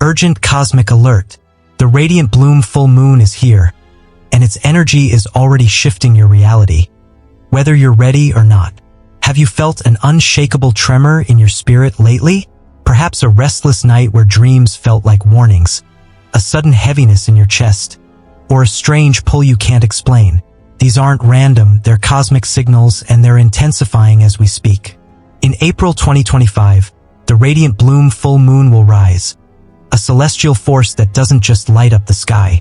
Urgent cosmic alert. The radiant bloom full moon is here, and its energy is already shifting your reality, whether you're ready or not. Have you felt an unshakable tremor in your spirit lately? Perhaps a restless night where dreams felt like warnings, a sudden heaviness in your chest, or a strange pull you can't explain. These aren't random, they're cosmic signals, and they're intensifying as we speak. In April 2025, the radiant bloom full moon will rise, a celestial force that doesn't just light up the sky.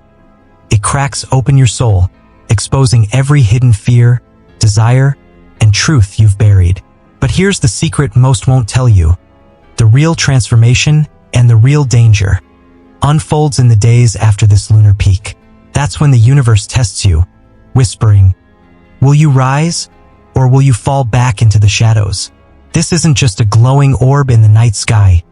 It cracks open your soul, exposing every hidden fear, desire, and truth you've buried. But here's the secret most won't tell you. The real transformation and the real danger unfolds in the days after this lunar peak. That's when the universe tests you, whispering, will you rise, or will you fall back into the shadows? This isn't just a glowing orb in the night sky.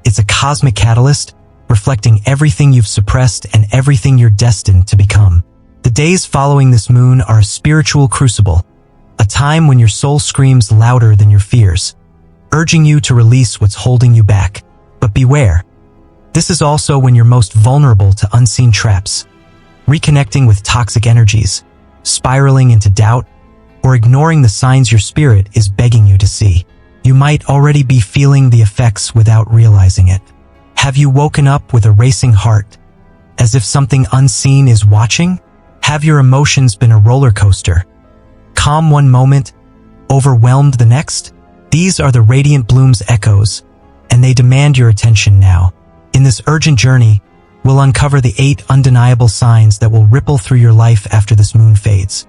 It's a cosmic catalyst, reflecting everything you've suppressed and everything you're destined to become. The days following this moon are a spiritual crucible, a time when your soul screams louder than your fears, urging you to release what's holding you back. But beware, this is also when you're most vulnerable to unseen traps, reconnecting with toxic energies, spiraling into doubt, or ignoring the signs your spirit is begging you to see. You might already be feeling the effects without realizing it. Have you woken up with a racing heart, as if something unseen is watching? Have your emotions been a roller coaster, calm one moment, overwhelmed the next? These are the radiant bloom's echoes, and they demand your attention now. In this urgent journey, we'll uncover the 8 undeniable signs that will ripple through your life after this moon fades.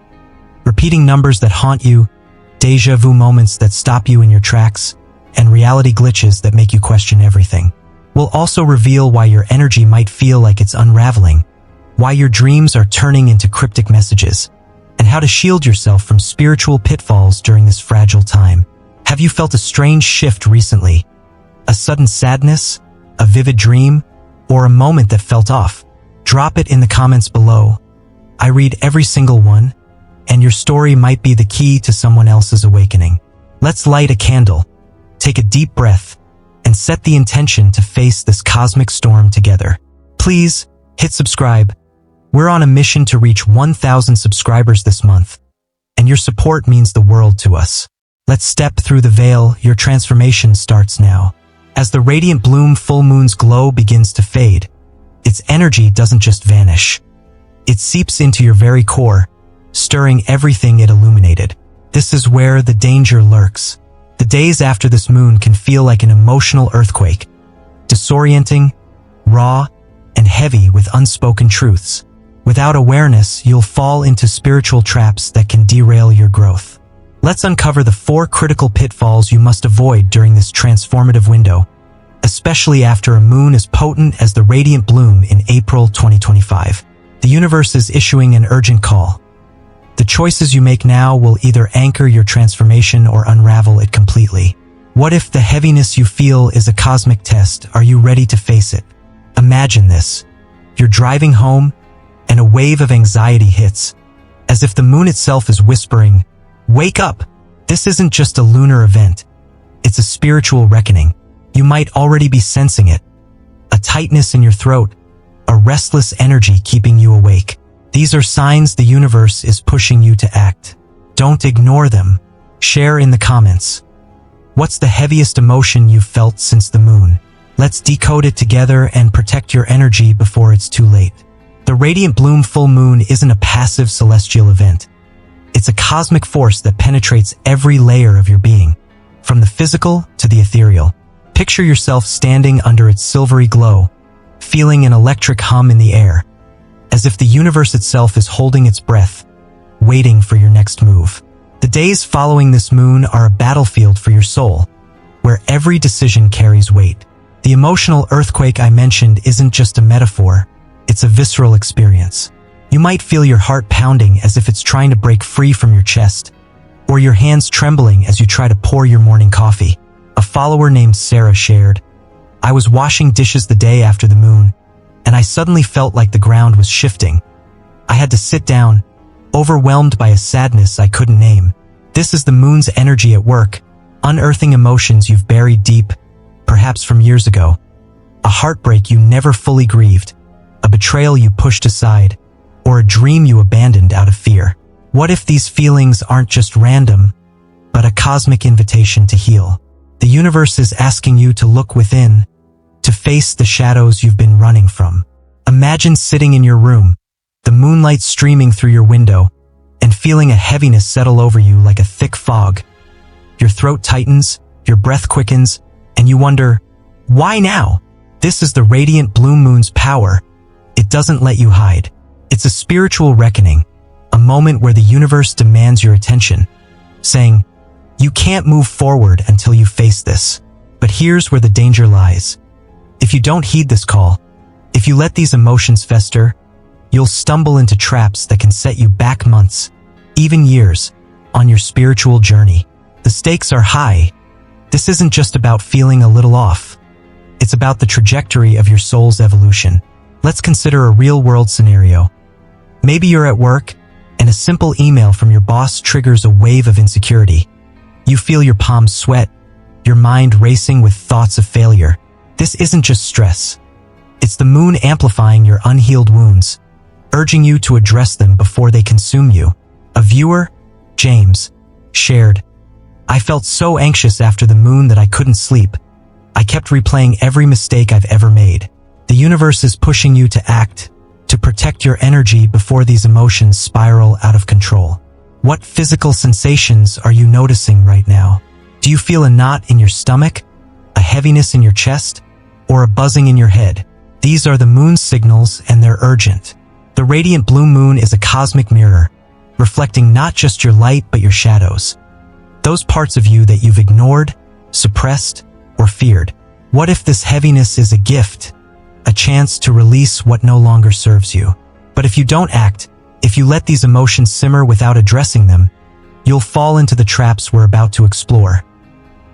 Repeating numbers that haunt you, déjà vu moments that stop you in your tracks, and reality glitches that make you question everything. We'll also reveal why your energy might feel like it's unraveling, why your dreams are turning into cryptic messages, and how to shield yourself from spiritual pitfalls during this fragile time. Have you felt a strange shift recently? A sudden sadness? A vivid dream? Or a moment that felt off? Drop it in the comments below. I read every single one, and your story might be the key to someone else's awakening. Let's light a candle, take a deep breath, and set the intention to face this cosmic storm together. Please hit subscribe. We're on a mission to reach 1,000 subscribers this month, and your support means the world to us. Let's step through the veil. Your transformation starts now. As the radiant bloom full moon's glow begins to fade, its energy doesn't just vanish. It seeps into your very core, stirring everything it illuminated. This is where the danger lurks. The days after this moon can feel like an emotional earthquake, disorienting, raw, and heavy with unspoken truths. Without awareness, you'll fall into spiritual traps that can derail your growth. Let's uncover the 4 critical pitfalls you must avoid during this transformative window, especially after a moon as potent as the radiant bloom in April 2025. The universe is issuing an urgent call. The choices you make now will either anchor your transformation or unravel it completely. What if the heaviness you feel is a cosmic test? Are you ready to face it? Imagine this. You're driving home, and a wave of anxiety hits, as if the moon itself is whispering, wake up! This isn't just a lunar event. It's a spiritual reckoning. You might already be sensing it. A tightness in your throat, a restless energy keeping you awake. These are signs the universe is pushing you to act. Don't ignore them. Share in the comments. What's the heaviest emotion you've felt since the moon? Let's decode it together and protect your energy before it's too late. The radiant bloom full moon isn't a passive celestial event. It's a cosmic force that penetrates every layer of your being, from the physical to the ethereal. Picture yourself standing under its silvery glow, feeling an electric hum in the air, as if the universe itself is holding its breath, waiting for your next move. The days following this moon are a battlefield for your soul, where every decision carries weight. The emotional earthquake I mentioned isn't just a metaphor, it's a visceral experience. You might feel your heart pounding as if it's trying to break free from your chest, or your hands trembling as you try to pour your morning coffee. A follower named Sarah shared, I was washing dishes the day after the moon, and I suddenly felt like the ground was shifting. I had to sit down, overwhelmed by a sadness I couldn't name. This is the moon's energy at work, unearthing emotions you've buried deep, perhaps from years ago. a heartbreak you never fully grieved, a betrayal you pushed aside, or a dream you abandoned out of fear. What if these feelings aren't just random, but a cosmic invitation to heal? The universe is asking you to look within, to face the shadows you've been running from. Imagine sitting in your room, the moonlight streaming through your window, and feeling a heaviness settle over you like a thick fog. Your throat tightens, your breath quickens, and you wonder, why now? This is the radiant blue moon's power. It doesn't let you hide. It's a spiritual reckoning, a moment where the universe demands your attention, saying, you can't move forward until you face this. But here's where the danger lies. If you don't heed this call, if you let these emotions fester, you'll stumble into traps that can set you back months, even years, on your spiritual journey. The stakes are high. This isn't just about feeling a little off. It's about the trajectory of your soul's evolution. Let's consider a real-world scenario. Maybe you're at work, and a simple email from your boss triggers a wave of insecurity. You feel your palms sweat, your mind racing with thoughts of failure. This isn't just stress. It's the moon amplifying your unhealed wounds, urging you to address them before they consume you. A viewer, James, shared, I felt so anxious after the moon that I couldn't sleep. I kept replaying every mistake I've ever made. The universe is pushing you to act, to protect your energy before these emotions spiral out of control. What physical sensations are you noticing right now? Do you feel a knot in your stomach, a heaviness in your chest, or a buzzing in your head? These are the moon's signals, and they're urgent. The radiant blue moon is a cosmic mirror, reflecting not just your light but your shadows. Those parts of you that you've ignored, suppressed, or feared. What if this heaviness is a gift, a chance to release what no longer serves you? But if you don't act, if you let these emotions simmer without addressing them, you'll fall into the traps we're about to explore.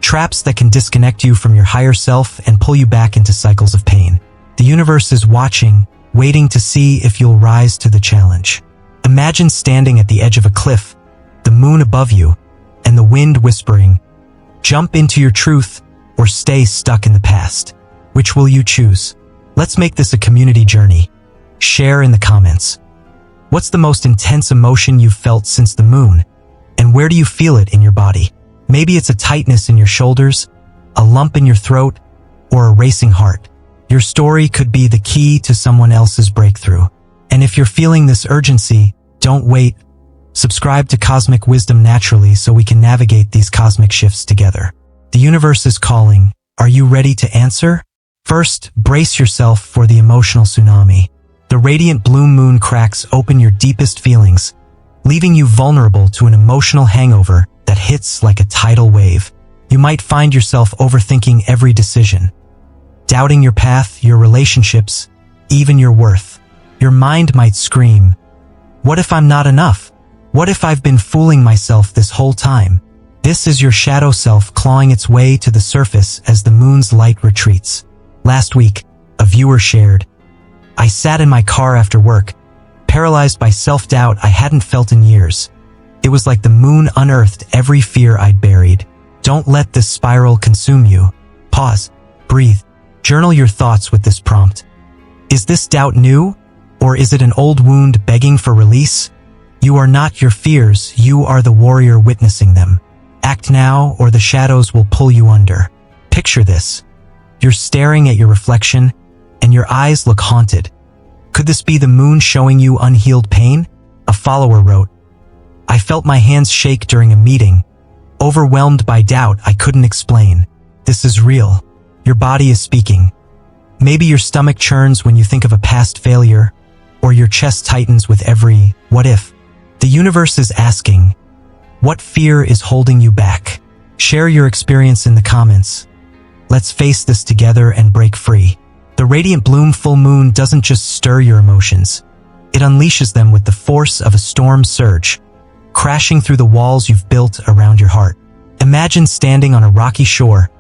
Traps that can disconnect you from your higher self and pull you back into cycles of pain. The universe is watching, waiting to see if you'll rise to the challenge. Imagine standing at the edge of a cliff, the moon above you, and the wind whispering, jump into your truth or stay stuck in the past. Which will you choose? Let's make this a community journey. Share in the comments. What's the most intense emotion you've felt since the moon? And where do you feel it in your body? Maybe it's a tightness in your shoulders, a lump in your throat, or a racing heart. Your story could be the key to someone else's breakthrough. And if you're feeling this urgency, don't wait. Subscribe to Cosmic Wisdom Naturally so we can navigate these cosmic shifts together. The universe is calling. Are you ready to answer? First, brace yourself for the emotional tsunami. The radiant blue moon cracks open your deepest feelings, leaving you vulnerable to an emotional hangover that hits like a tidal wave. You might find yourself overthinking every decision, doubting your path, your relationships, even your worth. Your mind might scream, what if I'm not enough? What if I've been fooling myself this whole time? This is your shadow self clawing its way to the surface as the moon's light retreats. Last week, a viewer shared, I sat in my car after work, paralyzed by self-doubt I hadn't felt in years. It was like the moon unearthed every fear I'd buried. Don't let this spiral consume you. Pause, breathe, journal your thoughts with this prompt. Is this doubt new, or is it an old wound begging for release? You are not your fears, you are the warrior witnessing them. Act now, or the shadows will pull you under. Picture this. You're staring at your reflection, and your eyes look haunted. Could this be the moon showing you unhealed pain? A follower wrote, I felt my hands shake during a meeting, overwhelmed by doubt I couldn't explain. This is real. Your body is speaking. Maybe your stomach churns when you think of a past failure, or your chest tightens with every what if. The universe is asking, what fear is holding you back? Share your experience in the comments. Let's face this together and break free. The radiant bloom full moon doesn't just stir your emotions. It unleashes them with the force of a storm surge, crashing through the walls you've built around your heart. Imagine standing on a rocky shore,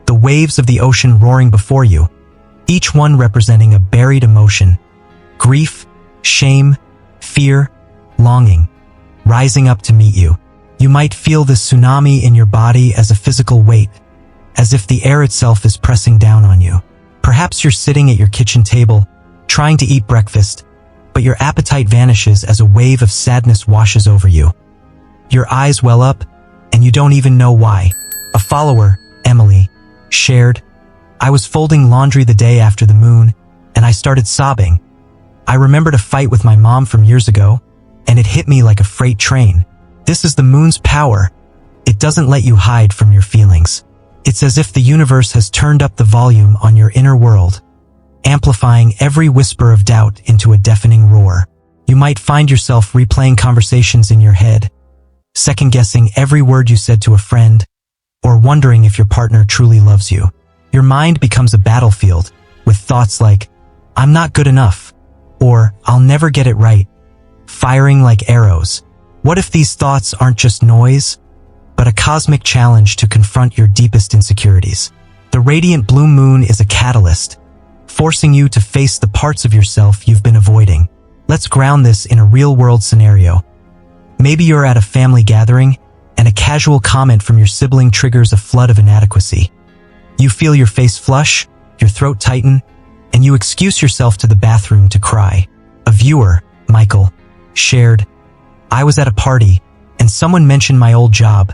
the waves of the ocean roaring before you, each one representing a buried emotion, grief, shame, fear, longing, rising up to meet you. You might feel the tsunami in your body as a physical weight, as if the air itself is pressing down on you. Perhaps you're sitting at your kitchen table, trying to eat breakfast, but your appetite vanishes as a wave of sadness washes over you. Your eyes well up, and you don't even know why. A follower, Emily, shared, "I was folding laundry the day after the moon, and I started sobbing. I remembered a fight with my mom from years ago, and it hit me like a freight train. This is the moon's power. It doesn't let you hide from your feelings. It's as if the universe has turned up the volume on your inner world, amplifying every whisper of doubt into a deafening roar. You might find yourself replaying conversations in your head, second-guessing every word you said to a friend, or wondering if your partner truly loves you. Your mind becomes a battlefield, with thoughts like, 'I'm not good enough,' or 'I'll never get it right,' firing like arrows. What if these thoughts aren't just noise, but a cosmic challenge to confront your deepest insecurities? The radiant blue moon is a catalyst, forcing you to face the parts of yourself you've been avoiding. Let's ground this in a real-world scenario. Maybe you're at a family gathering, and a casual comment from your sibling triggers a flood of inadequacy. You feel your face flush, your throat tighten, and you excuse yourself to the bathroom to cry. A viewer, Michael, shared, "I was at a party, and someone mentioned my old job.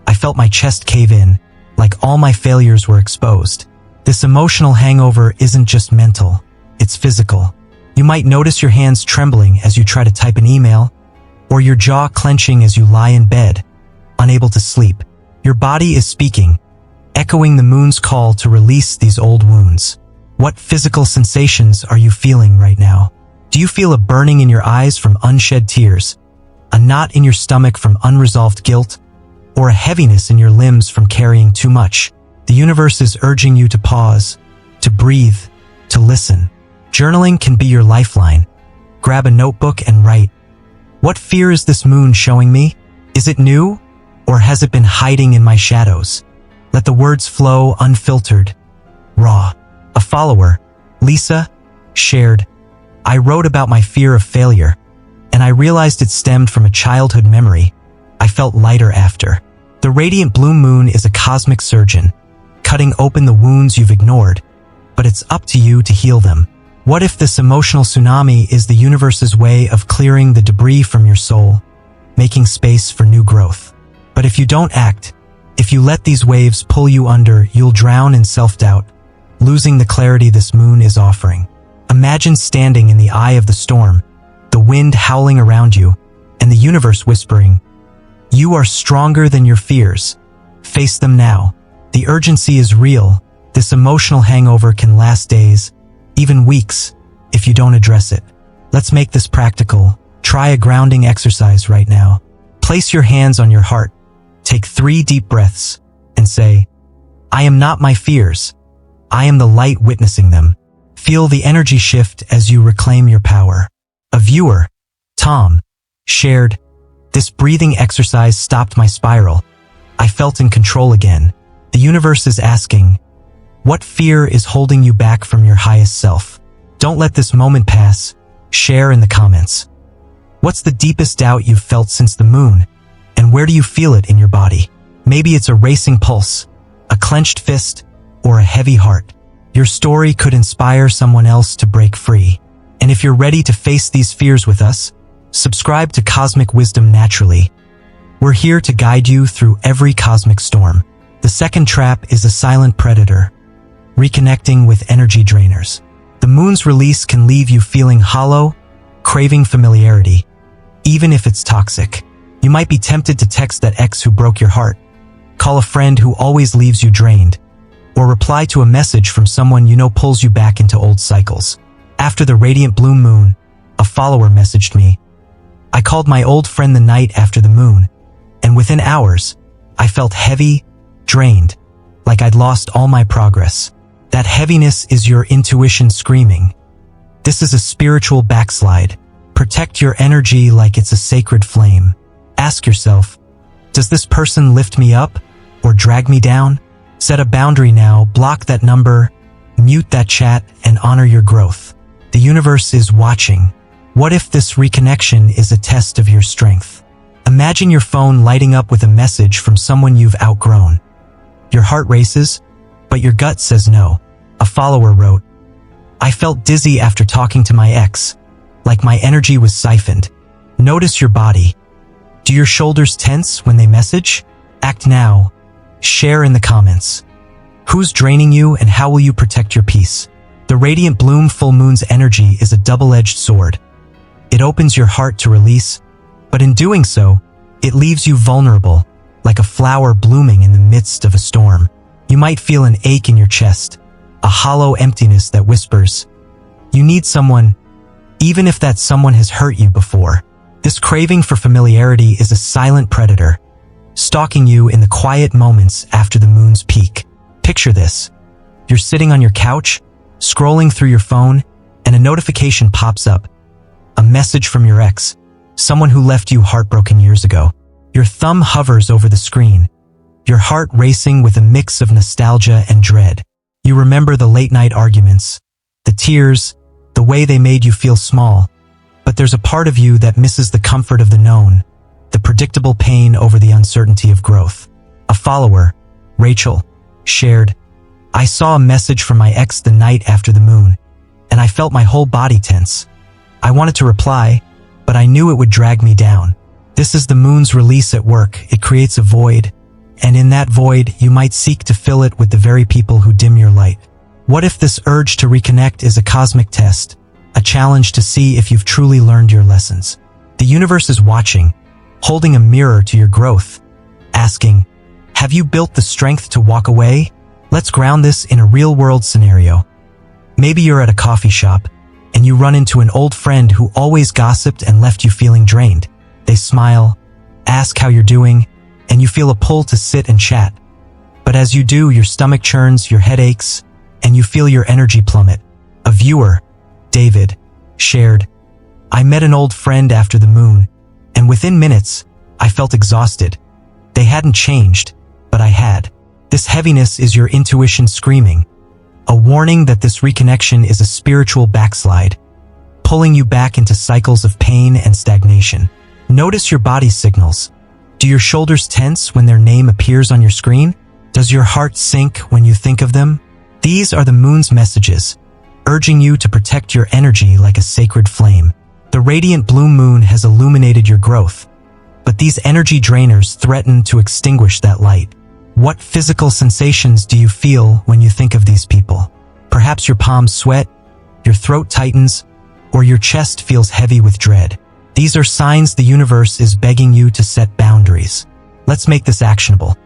I felt my chest cave in, like all my failures were exposed." This emotional hangover isn't just mental, it's physical. You might notice your hands trembling as you try to type an email, or your jaw clenching as you lie in bed, unable to sleep. Your body is speaking, echoing the moon's call to release these old wounds. What physical sensations are you feeling right now? Do you feel a burning in your eyes from unshed tears, a knot in your stomach from unresolved guilt, or a heaviness in your limbs from carrying too much? The universe is urging you to pause, to breathe, to listen. Journaling can be your lifeline. Grab a notebook and write, "What fear is this moon showing me? Is it new, or has it been hiding in my shadows?" Let the words flow unfiltered, raw. A follower, Lisa, shared, "I wrote about my fear of failure, and I realized it stemmed from a childhood memory. I felt lighter after." The radiant blue moon is a cosmic surgeon, cutting open the wounds you've ignored, but it's up to you to heal them. What if this emotional tsunami is the universe's way of clearing the debris from your soul, making space for new growth? But if you don't act, if you let these waves pull you under, you'll drown in self-doubt, losing the clarity this moon is offering. Imagine standing in the eye of the storm, the wind howling around you, and the universe whispering, "You are stronger than your fears. Face them now." The urgency is real. This emotional hangover can last days, even weeks, if you don't address it. Let's make this practical. Try a grounding exercise right now. Place your hands on your heart, take 3 deep breaths, and say, "I am not my fears. I am the light witnessing them." Feel the energy shift as you reclaim your power. A viewer, Tom, shared, "This breathing exercise stopped my spiral. I felt in control again." The universe is asking, what fear is holding you back from your highest self? Don't let this moment pass. Share in the comments. What's the deepest doubt you've felt since the moon? And where do you feel it in your body? Maybe it's a racing pulse, a clenched fist, or a heavy heart. Your story could inspire someone else to break free. And if you're ready to face these fears with us, subscribe to Cosmic Wisdom Naturally. We're here to guide you through every cosmic storm. The second trap is a silent predator, reconnecting with energy drainers. The moon's release can leave you feeling hollow, craving familiarity, even if it's toxic. You might be tempted to text that ex who broke your heart, call a friend who always leaves you drained, or reply to a message from someone you know pulls you back into old cycles. After the radiant blue moon, a follower messaged me, "I called my old friend the night after the moon, and within hours, I felt heavy, drained, like I'd lost all my progress." That heaviness is your intuition screaming. This is a spiritual backslide. Protect your energy like it's a sacred flame. Ask yourself, does this person lift me up or drag me down? Set a boundary now, block that number, mute that chat, and honor your growth. The universe is watching. What if this reconnection is a test of your strength? Imagine your phone lighting up with a message from someone you've outgrown. Your heart races, but your gut says no. A follower wrote, I felt dizzy after talking to my ex, like my energy was siphoned. Notice your body. Do your shoulders tense when they message? Act now. Share in the comments. Who's draining you and how will you protect your peace? The radiant bloom full moon's energy is a double-edged sword. It opens your heart to release, but in doing so, it leaves you vulnerable, like a flower blooming in the midst of a storm. You might feel an ache in your chest, a hollow emptiness that whispers, you need someone, even if that someone has hurt you before. This craving for familiarity is a silent predator, stalking you in the quiet moments after the moon's peak. Picture this. You're sitting on your couch, scrolling through your phone, and a notification pops up. A message from your ex, someone who left you heartbroken years ago. Your thumb hovers over the screen, your heart racing with a mix of nostalgia and dread. You remember the late-night arguments, the tears, the way they made you feel small. But there's a part of you that misses the comfort of the known, the predictable pain over the uncertainty of growth. A follower, Rachel, shared, I saw a message from my ex the night after the moon, and I felt my whole body tense. I wanted to reply, but I knew it would drag me down. This is the moon's release at work. It creates a void, and in that void, you might seek to fill it with the very people who dim your light. What if this urge to reconnect is a cosmic test, a challenge to see if you've truly learned your lessons? The universe is watching, holding a mirror to your growth, asking, have you built the strength to walk away? Let's ground this in a real-world scenario. Maybe you're at a coffee shop, and you run into an old friend who always gossiped and left you feeling drained. They smile, ask how you're doing, and you feel a pull to sit and chat. But as you do, your stomach churns, your head aches, and you feel your energy plummet. A viewer, David, shared, I met an old friend after the moon, and within minutes, I felt exhausted. They hadn't changed, but I had. This heaviness is your intuition screaming, a warning that this reconnection is a spiritual backslide, pulling you back into cycles of pain and stagnation. Notice your body's signals. Do your shoulders tense when their name appears on your screen? Does your heart sink when you think of them? These are the moon's messages, urging you to protect your energy like a sacred flame. The radiant blue moon has illuminated your growth, but these energy drainers threaten to extinguish that light. What physical sensations do you feel when you think of these people? Perhaps your palms sweat, your throat tightens, or your chest feels heavy with dread. These are signs the universe is begging you to set boundaries. Let's make this actionable.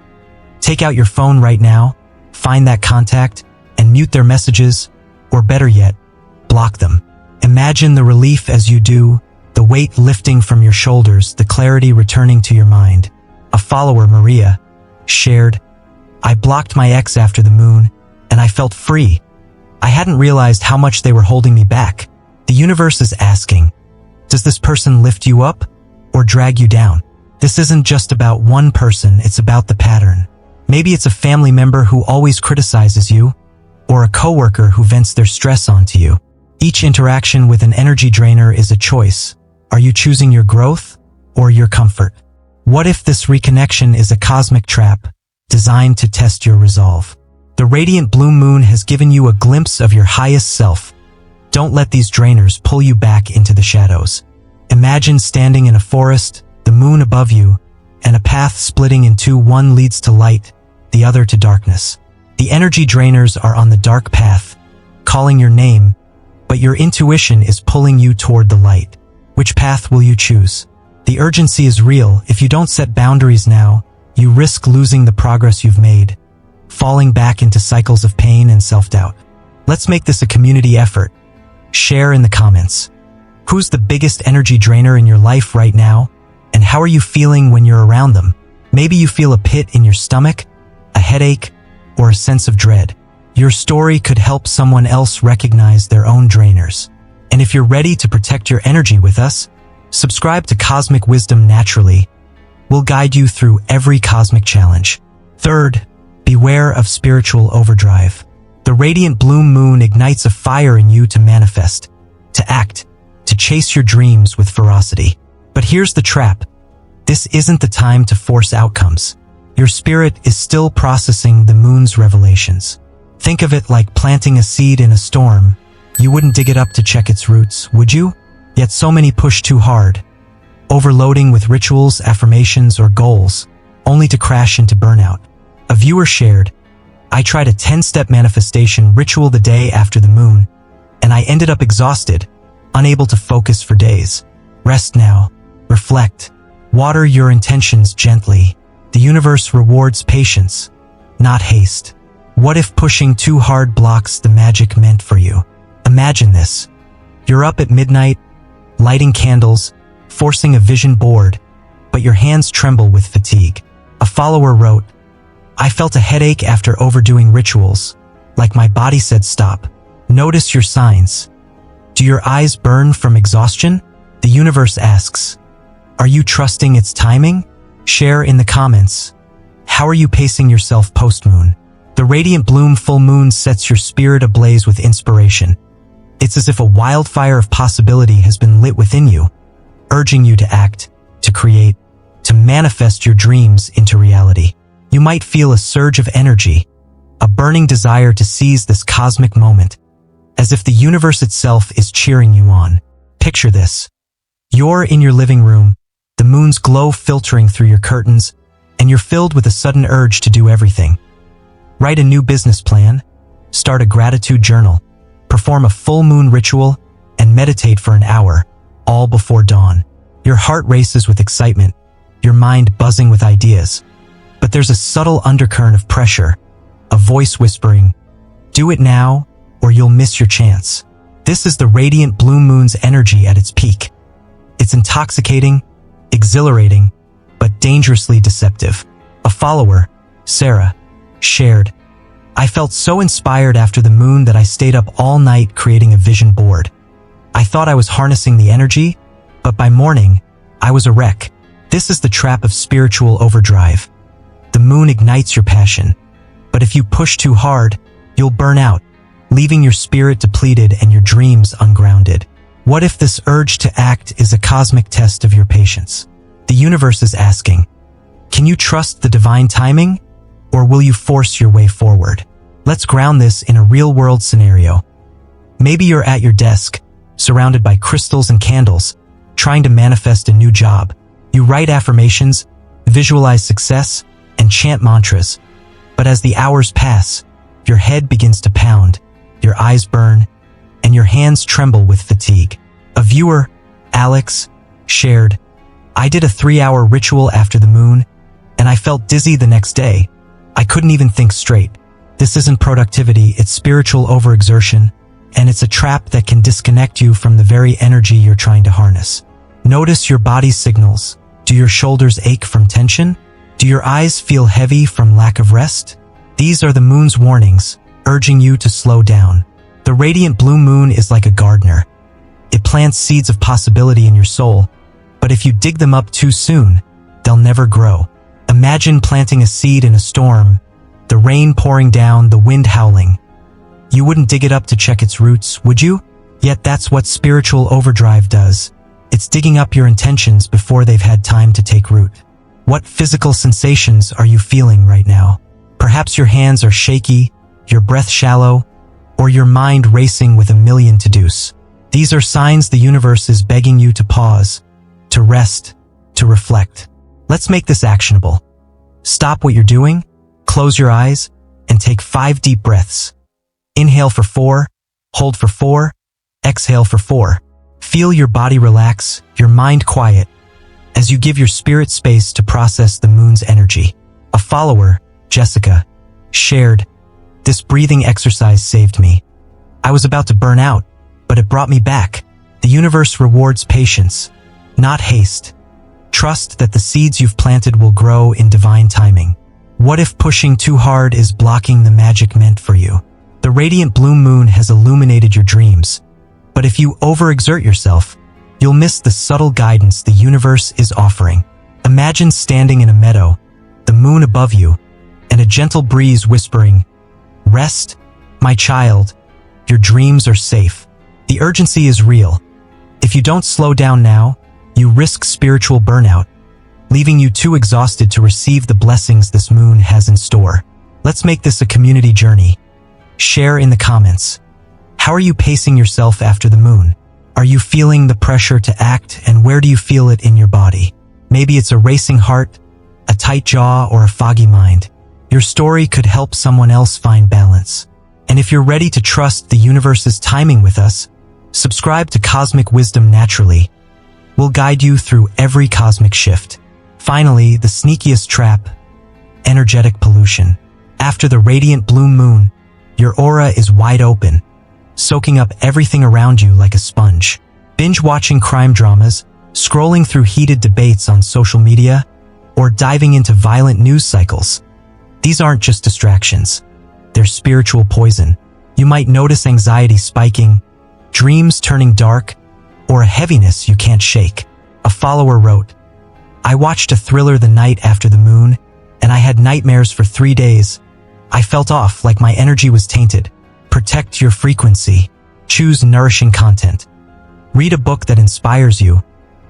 Take out your phone right now, find that contact, and mute their messages, or better yet, block them. Imagine the relief as you do, the weight lifting from your shoulders, the clarity returning to your mind. A follower, Maria, shared, I blocked my ex after the moon, and I felt free. I hadn't realized how much they were holding me back. The universe is asking, does this person lift you up or drag you down? This isn't just about one person, it's about the pattern. Maybe it's a family member who always criticizes you, or a coworker who vents their stress onto you. Each interaction with an energy drainer is a choice. Are you choosing your growth or your comfort? What if this reconnection is a cosmic trap designed to test your resolve? The radiant blue moon has given you a glimpse of your highest self. Don't let these drainers pull you back into the shadows. Imagine standing in a forest, the moon above you, and a path splitting in two. One leads to light, the other to darkness. The energy drainers are on the dark path, calling your name, but your intuition is pulling you toward the light. Which path will you choose? The urgency is real. If you don't set boundaries now, you risk losing the progress you've made, falling back into cycles of pain and self-doubt. Let's make this a community effort. Share in the comments. Who's the biggest energy drainer in your life right now, and how are you feeling when you're around them? Maybe you feel a pit in your stomach, a headache, or a sense of dread. Your story could help someone else recognize their own drainers. And if you're ready to protect your energy with us, subscribe to Cosmic Wisdom Naturally. We'll guide you through every cosmic challenge. Third, beware of spiritual overdrive. The radiant blue moon ignites a fire in you to manifest, to act, to chase your dreams with ferocity. But here's the trap. This isn't the time to force outcomes. Your spirit is still processing the moon's revelations. Think of it like planting a seed in a storm. You wouldn't dig it up to check its roots, would you? Yet so many push too hard, overloading with rituals, affirmations, or goals, only to crash into burnout. A viewer shared, "I tried a 10-step manifestation ritual the day after the moon, and I ended up exhausted, unable to focus for days. Rest now, reflect, water your intentions gently. The universe rewards patience, not haste." What if pushing too hard blocks the magic meant for you? Imagine this. You're up at midnight, lighting candles, forcing a vision board, but your hands tremble with fatigue. A follower wrote, "I felt a headache after overdoing rituals, like my body said stop." Notice your signs. Do your eyes burn from exhaustion? The universe asks, are you trusting its timing? Share in the comments. How are you pacing yourself post-moon? The radiant bloom full moon sets your spirit ablaze with inspiration. It's as if a wildfire of possibility has been lit within you, urging you to act, to create, to manifest your dreams into reality. You might feel a surge of energy, a burning desire to seize this cosmic moment, as if the universe itself is cheering you on. Picture this. You're in your living room, the moon's glow filtering through your curtains, and you're filled with a sudden urge to do everything. Write a new business plan, start a gratitude journal, perform a full moon ritual, and meditate for an hour, all before dawn. Your heart races with excitement, your mind buzzing with ideas. But there's a subtle undercurrent of pressure, a voice whispering, "Do it now, or you'll miss your chance." This is the radiant blue moon's energy at its peak. It's intoxicating, exhilarating, but dangerously deceptive. A follower, Sarah, shared, "I felt so inspired after the moon that I stayed up all night creating a vision board. I thought I was harnessing the energy, but by morning, I was a wreck." This is the trap of spiritual overdrive. The moon ignites your passion, but if you push too hard, you'll burn out, leaving your spirit depleted and your dreams ungrounded. What if this urge to act is a cosmic test of your patience? The universe is asking, can you trust the divine timing, or will you force your way forward? Let's ground this in a real-world scenario. Maybe you're at your desk, surrounded by crystals and candles, trying to manifest a new job. You write affirmations, visualize success, and chant mantras. But as the hours pass, your head begins to pound, your eyes burn, and your hands tremble with fatigue. A viewer, Alex, shared, "I did a 3-hour ritual after the moon, and I felt dizzy the next day. I couldn't even think straight." This isn't productivity, it's spiritual overexertion, and it's a trap that can disconnect you from the very energy you're trying to harness. Notice your body's signals. Do your shoulders ache from tension? Do your eyes feel heavy from lack of rest? These are the moon's warnings, urging you to slow down. The radiant blue moon is like a gardener. It plants seeds of possibility in your soul, but if you dig them up too soon, they'll never grow. Imagine planting a seed in a storm, the rain pouring down, the wind howling. You wouldn't dig it up to check its roots, would you? Yet that's what spiritual overdrive does. It's digging up your intentions before they've had time to take root. What physical sensations are you feeling right now? Perhaps your hands are shaky, your breath shallow, or your mind racing with a million to-dos. These are signs the universe is begging you to pause, to rest, to reflect. Let's make this actionable. Stop what you're doing, close your eyes, and take 5 deep breaths. Inhale for 4, hold for 4, exhale for 4. Feel your body relax, your mind quiet, as you give your spirit space to process the moon's energy. A follower, Jessica, shared, "This breathing exercise saved me. I was about to burn out, but it brought me back." The universe rewards patience, not haste. Trust that the seeds you've planted will grow in divine timing. What if pushing too hard is blocking the magic meant for you? The radiant blue moon has illuminated your dreams, but if you overexert yourself, you'll miss the subtle guidance the universe is offering. Imagine standing in a meadow, the moon above you, and a gentle breeze whispering, "Rest, my child, your dreams are safe." The urgency is real. If you don't slow down now, you risk spiritual burnout, leaving you too exhausted to receive the blessings this moon has in store. Let's make this a community journey. Share in the comments. How are you pacing yourself after the moon? Are you feeling the pressure to act, and where do you feel it in your body? Maybe it's a racing heart, a tight jaw, or a foggy mind. Your story could help someone else find balance. And if you're ready to trust the universe's timing with us, subscribe to Cosmic Wisdom Naturally. We'll guide you through every cosmic shift. Finally, the sneakiest trap: energetic pollution. After the radiant blue moon, your aura is wide open, soaking up everything around you like a sponge. Binge-watching crime dramas, scrolling through heated debates on social media, or diving into violent news cycles. These aren't just distractions. They're spiritual poison. You might notice anxiety spiking, dreams turning dark, or a heaviness you can't shake. A follower wrote, "I watched a thriller the night after the moon, and I had nightmares for 3 days. I felt off, like my energy was tainted." Protect your frequency. Choose nourishing content. Read a book that inspires you,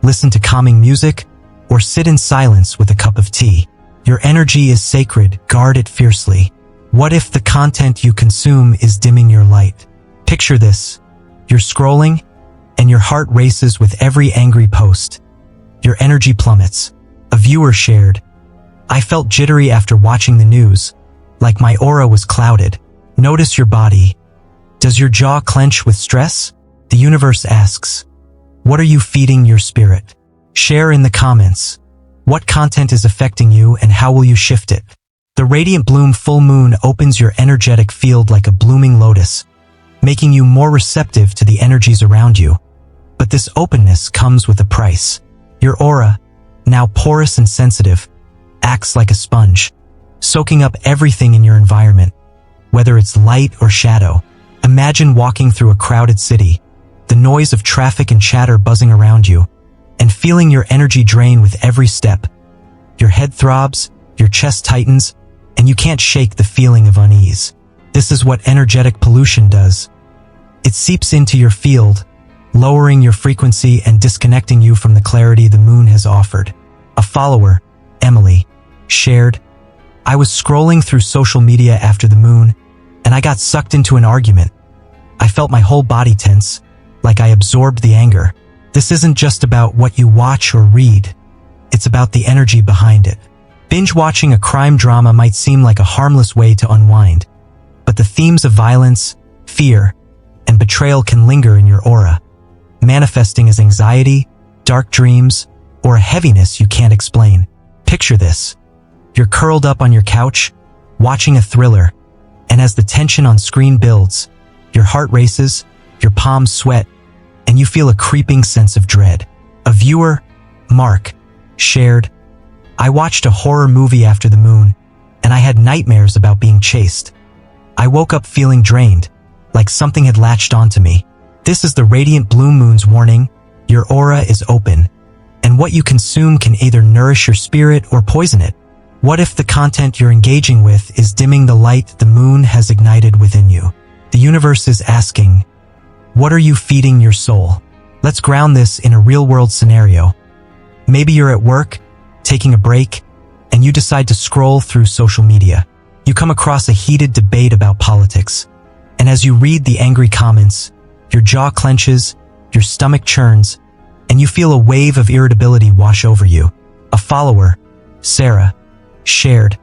listen to calming music, or sit in silence with a cup of tea. Your energy is sacred, guard it fiercely. What if the content you consume is dimming your light? Picture this. You're scrolling, and your heart races with every angry post. Your energy plummets. A viewer shared, "I felt jittery after watching the news, like my aura was clouded." Notice your body. Does your jaw clench with stress? The universe asks, what are you feeding your spirit? Share in the comments. What content is affecting you, and how will you shift it? The radiant bloom full moon opens your energetic field like a blooming lotus, making you more receptive to the energies around you. But this openness comes with a price. Your aura, now porous and sensitive, acts like a sponge, soaking up everything in your environment, whether it's light or shadow. Imagine walking through a crowded city, the noise of traffic and chatter buzzing around you, and feeling your energy drain with every step. Your head throbs, your chest tightens, and you can't shake the feeling of unease. This is what energetic pollution does. It seeps into your field, lowering your frequency and disconnecting you from the clarity the moon has offered. A follower, Emily, shared, "I was scrolling through social media after the moon, and I got sucked into an argument. I felt my whole body tense, like I absorbed the anger." This isn't just about what you watch or read. It's about the energy behind it. Binge-watching a crime drama might seem like a harmless way to unwind, but the themes of violence, fear, and betrayal can linger in your aura, manifesting as anxiety, dark dreams, or a heaviness you can't explain. Picture this. You're curled up on your couch, watching a thriller, and as the tension on screen builds, your heart races, your palms sweat, and you feel a creeping sense of dread. A viewer, Mark, shared, "I watched a horror movie after the moon, and I had nightmares about being chased. I woke up feeling drained, like something had latched onto me." This is the radiant blue moon's warning. Your aura is open, and what you consume can either nourish your spirit or poison it. What if the content you're engaging with is dimming the light the moon has ignited within you? The universe is asking, what are you feeding your soul? Let's ground this in a real-world scenario. Maybe you're at work, taking a break, and you decide to scroll through social media. You come across a heated debate about politics, and as you read the angry comments, your jaw clenches, your stomach churns, and you feel a wave of irritability wash over you. A follower, Sarah, shared,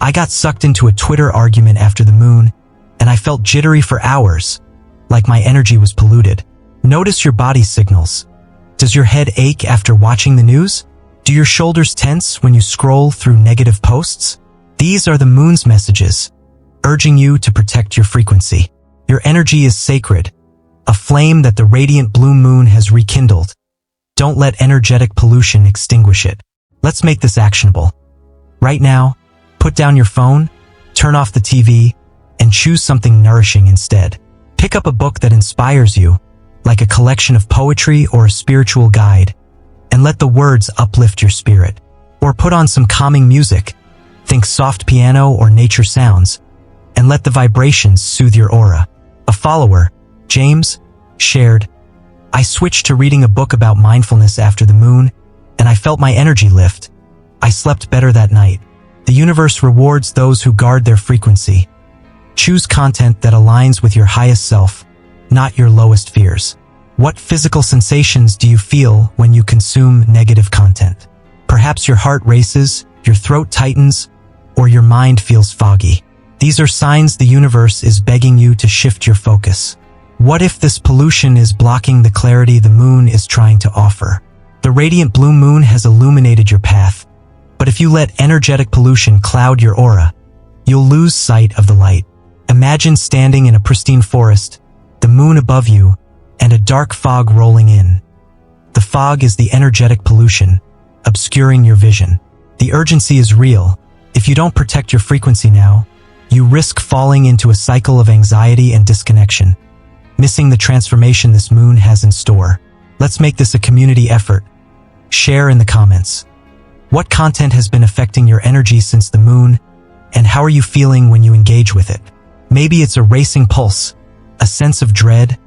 "I got sucked into a Twitter argument after the moon, and I felt jittery for hours, like my energy was polluted." Notice your body signals. Does your head ache after watching the news? Do your shoulders tense when you scroll through negative posts? These are the moon's messages, urging you to protect your frequency. Your energy is sacred, a flame that the radiant blue moon has rekindled. Don't let energetic pollution extinguish it. Let's make this actionable. Right now, put down your phone, turn off the TV, and choose something nourishing instead. Pick up a book that inspires you, like a collection of poetry or a spiritual guide, and let the words uplift your spirit. Or put on some calming music, think soft piano or nature sounds, and let the vibrations soothe your aura. A follower, James, shared, "I switched to reading a book about mindfulness after the moon, and I felt my energy lift. I slept better that night." The universe rewards those who guard their frequency. Choose content that aligns with your highest self, not your lowest fears. What physical sensations do you feel when you consume negative content? Perhaps your heart races, your throat tightens, or your mind feels foggy. These are signs the universe is begging you to shift your focus. What if this pollution is blocking the clarity the moon is trying to offer? The radiant blue moon has illuminated your path, but if you let energetic pollution cloud your aura, you'll lose sight of the light. Imagine standing in a pristine forest, the moon above you, and a dark fog rolling in. The fog is the energetic pollution, obscuring your vision. The urgency is real. If you don't protect your frequency now, you risk falling into a cycle of anxiety and disconnection, missing the transformation this moon has in store. Let's make this a community effort. Share in the comments. What content has been affecting your energy since the moon, and how are you feeling when you engage with it? Maybe it's a racing pulse, a sense of dread,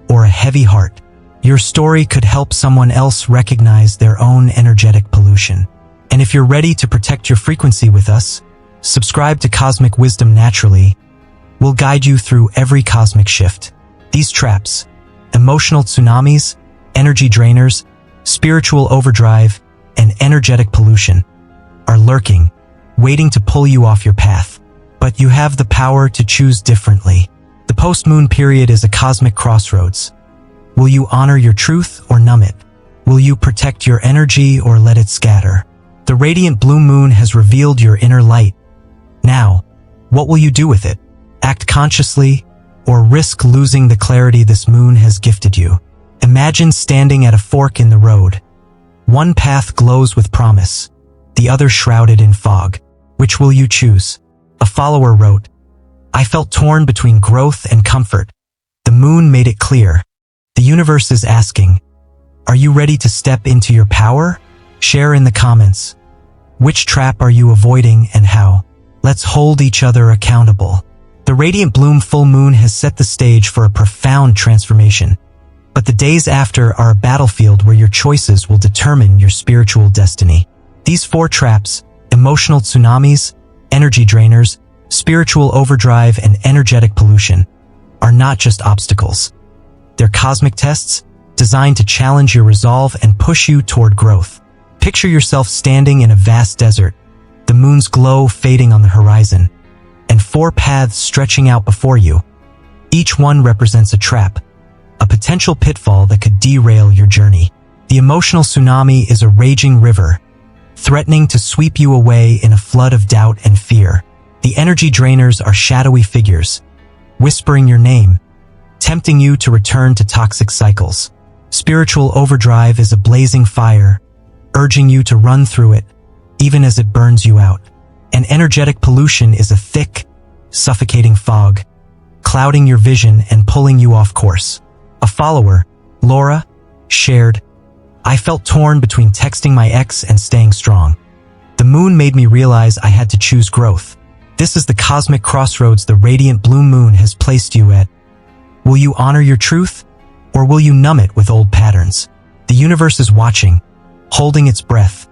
or a heavy heart. Your story could help someone else recognize their own energetic pollution. And if you're ready to protect your frequency with us, subscribe to Cosmic Wisdom Naturally. We'll guide you through every cosmic shift. These traps, emotional tsunamis, energy drainers, spiritual overdrive, and energetic pollution, are lurking, waiting to pull you off your path. But you have the power to choose differently. The post-moon period is a cosmic crossroads. Will you honor your truth or numb it? Will you protect your energy or let it scatter? The radiant blue moon has revealed your inner light. Now, what will you do with it? Act consciously, or risk losing the clarity this moon has gifted you? Imagine standing at a fork in the road. One path glows with promise, the other shrouded in fog. Which will you choose? A follower wrote, "I felt torn between growth and comfort. The moon made it clear. The universe is asking, are you ready to step into your power? Share in the comments. Which trap are you avoiding and how? Let's hold each other accountable." The radiant bloom full moon has set the stage for a profound transformation. But the days after are a battlefield where your choices will determine your spiritual destiny. These 4 traps, emotional tsunamis, energy drainers, spiritual overdrive, and energetic pollution, are not just obstacles. They're cosmic tests designed to challenge your resolve and push you toward growth. Picture yourself standing in a vast desert, the moon's glow fading on the horizon, and 4 paths stretching out before you. Each one represents a trap, a potential pitfall that could derail your journey. The emotional tsunami is a raging river, threatening to sweep you away in a flood of doubt and fear. The energy drainers are shadowy figures, whispering your name, tempting you to return to toxic cycles. Spiritual overdrive is a blazing fire, urging you to run through it, even as it burns you out. And energetic pollution is a thick, suffocating fog, clouding your vision and pulling you off course. A follower, Laura, shared, "I felt torn between texting my ex and staying strong. The moon made me realize I had to choose growth." This is the cosmic crossroads the radiant blue moon has placed you at. Will you honor your truth, or will you numb it with old patterns? The universe is watching, holding its breath,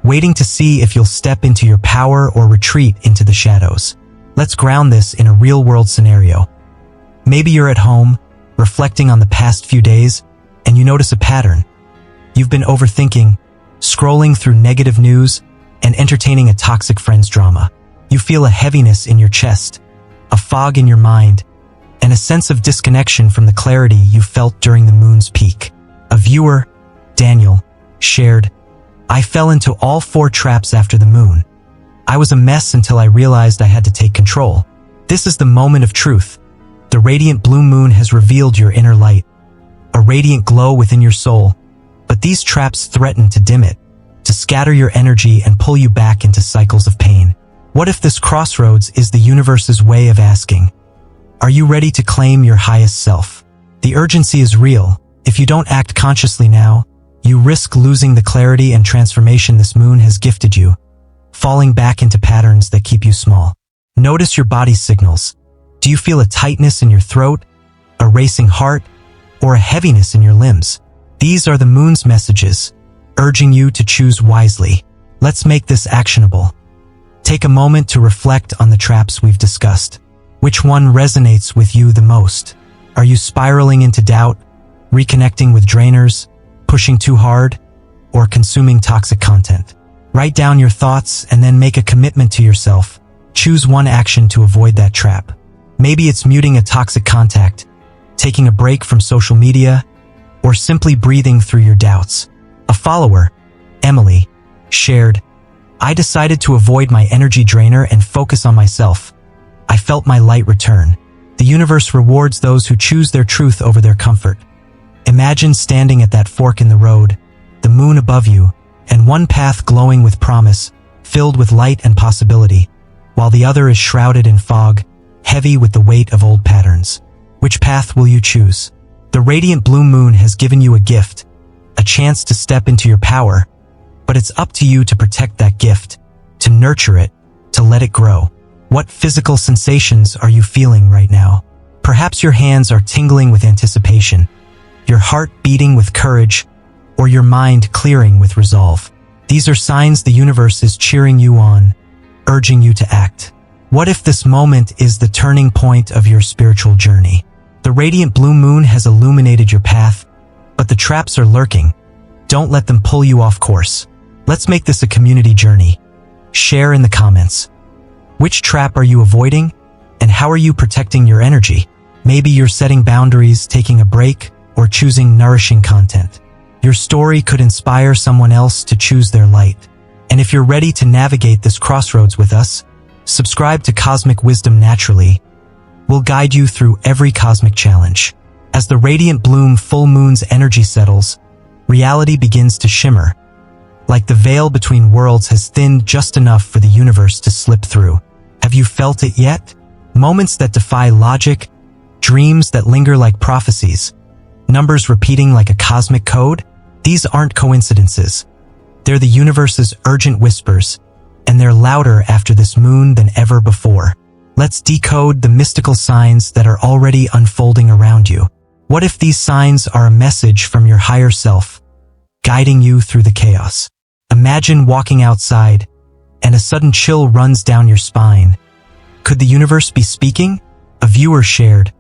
waiting to see if you'll step into your power or retreat into the shadows. Let's ground this in a real-world scenario. Maybe you're at home, reflecting on the past few days, and you notice a pattern. You've been overthinking, scrolling through negative news, and entertaining a toxic friend's drama. You feel a heaviness in your chest, a fog in your mind, and a sense of disconnection from the clarity you felt during the moon's peak. A viewer, Daniel, shared, "I fell into all 4 traps after the moon. I was a mess until I realized I had to take control." This is the moment of truth. The radiant blue moon has revealed your inner light, a radiant glow within your soul, but these traps threaten to dim it, to scatter your energy and pull you back into cycles of pain. What if this crossroads is the universe's way of asking, are you ready to claim your highest self? The urgency is real. If you don't act consciously now, you risk losing the clarity and transformation this moon has gifted you, falling back into patterns that keep you small. Notice your body's signals. Do you feel a tightness in your throat, a racing heart, or a heaviness in your limbs? These are the moon's messages, urging you to choose wisely. Let's make this actionable. Take a moment to reflect on the traps we've discussed. Which one resonates with you the most? Are you spiraling into doubt, reconnecting with drainers, pushing too hard, or consuming toxic content? Write down your thoughts and then make a commitment to yourself. Choose one action to avoid that trap. Maybe it's muting a toxic contact, taking a break from social media, or simply breathing through your doubts. A follower, Emily, shared, "I decided to avoid my energy drainer and focus on myself. I felt my light return." The universe rewards those who choose their truth over their comfort. Imagine standing at that fork in the road, the moon above you, and one path glowing with promise, filled with light and possibility, while the other is shrouded in fog, heavy with the weight of old patterns. Which path will you choose? The radiant blue moon has given you a gift, a chance to step into your power, but it's up to you to protect that gift, to nurture it, to let it grow. What physical sensations are you feeling right now? Perhaps your hands are tingling with anticipation, your heart beating with courage, or your mind clearing with resolve. These are signs the universe is cheering you on, urging you to act. What if this moment is the turning point of your spiritual journey? The radiant blue moon has illuminated your path, but the traps are lurking. Don't let them pull you off course. Let's make this a community journey. Share in the comments. Which trap are you avoiding, and how are you protecting your energy? Maybe you're setting boundaries, taking a break, or choosing nourishing content. Your story could inspire someone else to choose their light. And if you're ready to navigate this crossroads with us, subscribe to Cosmic Wisdom Naturally. We'll guide you through every cosmic challenge. As the radiant bloom full moon's energy settles, reality begins to shimmer. Like the veil between worlds has thinned just enough for the universe to slip through. Have you felt it yet? Moments that defy logic, dreams that linger like prophecies, numbers repeating like a cosmic code? These aren't coincidences. They're the universe's urgent whispers, and they're louder after this moon than ever before. Let's decode the mystical signs that are already unfolding around you. What if these signs are a message from your higher self, guiding you through the chaos? Imagine walking outside, and a sudden chill runs down your spine. Could the universe be speaking? A viewer shared,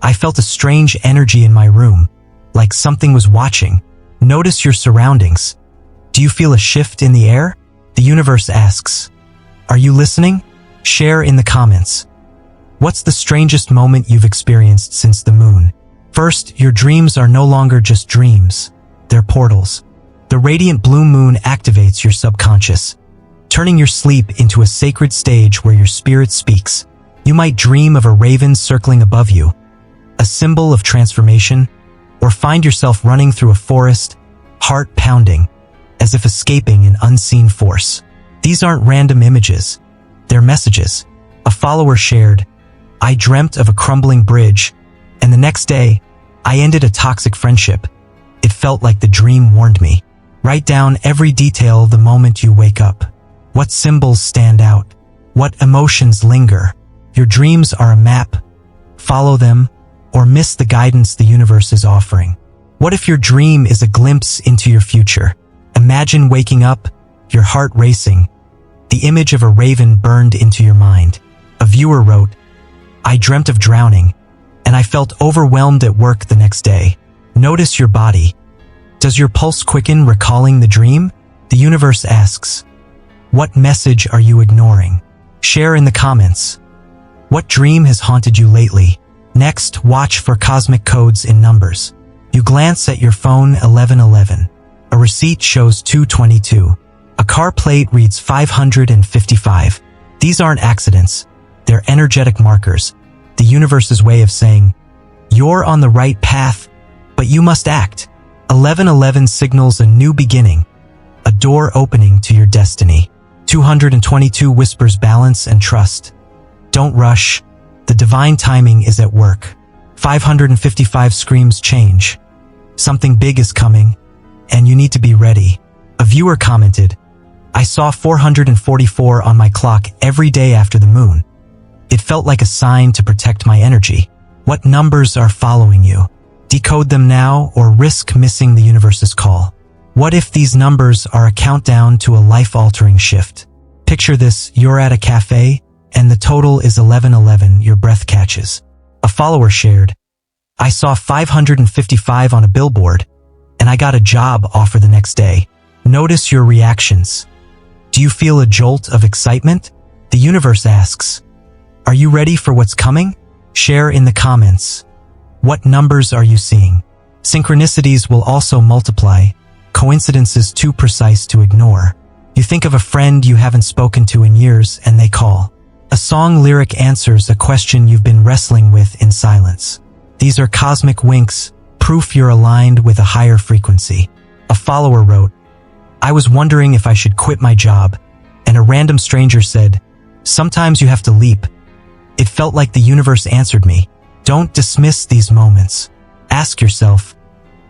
"I felt a strange energy in my room, like something was watching." Notice your surroundings. Do you feel a shift in the air? The universe asks, "Are you listening?" Share in the comments. What's the strangest moment you've experienced since the moon? First, your dreams are no longer just dreams. They're portals. The radiant blue moon activates your subconscious, turning your sleep into a sacred stage where your spirit speaks. You might dream of a raven circling above you, a symbol of transformation, or find yourself running through a forest, heart pounding, as if escaping an unseen force. These aren't random images. They're messages. A follower shared, "I dreamt of a crumbling bridge, and the next day, I ended a toxic friendship. It felt like the dream warned me." Write down every detail the moment you wake up. What symbols stand out? What emotions linger? Your dreams are a map. Follow them, or miss the guidance the universe is offering. What if your dream is a glimpse into your future? Imagine waking up, your heart racing. The image of a raven burned into your mind. A viewer wrote, "I dreamt of drowning, and I felt overwhelmed at work the next day." Notice your body. Does your pulse quicken recalling the dream? The universe asks, "What message are you ignoring?" Share in the comments. What dream has haunted you lately? Next, watch for cosmic codes in numbers. You glance at your phone, 1111. A receipt shows 222. A car plate reads 555. These aren't accidents. They're energetic markers, the universe's way of saying, "You're on the right path, but you must act." 1111 signals a new beginning, a door opening to your destiny. 222 whispers balance and trust. Don't rush. The divine timing is at work. 555 screams change. Something big is coming, and you need to be ready. A viewer commented, "I saw 444 on my clock every day after the moon. It felt like a sign to protect my energy." What numbers are following you? Decode them now or risk missing the universe's call. What if these numbers are a countdown to a life-altering shift? Picture this, you're at a cafe, and the total is 1111, your breath catches. A follower shared, I saw 555 on a billboard, and I got a job offer the next day. Notice your reactions. Do you feel a jolt of excitement? The universe asks, are you ready for what's coming? Share in the comments. What numbers are you seeing? Synchronicities will also multiply, coincidences too precise to ignore. You think of a friend you haven't spoken to in years and they call. A song lyric answers a question you've been wrestling with in silence. These are cosmic winks, proof you're aligned with a higher frequency. A follower wrote, I was wondering if I should quit my job, and a random stranger said, sometimes you have to leap. It felt like the universe answered me. Don't dismiss these moments. Ask yourself,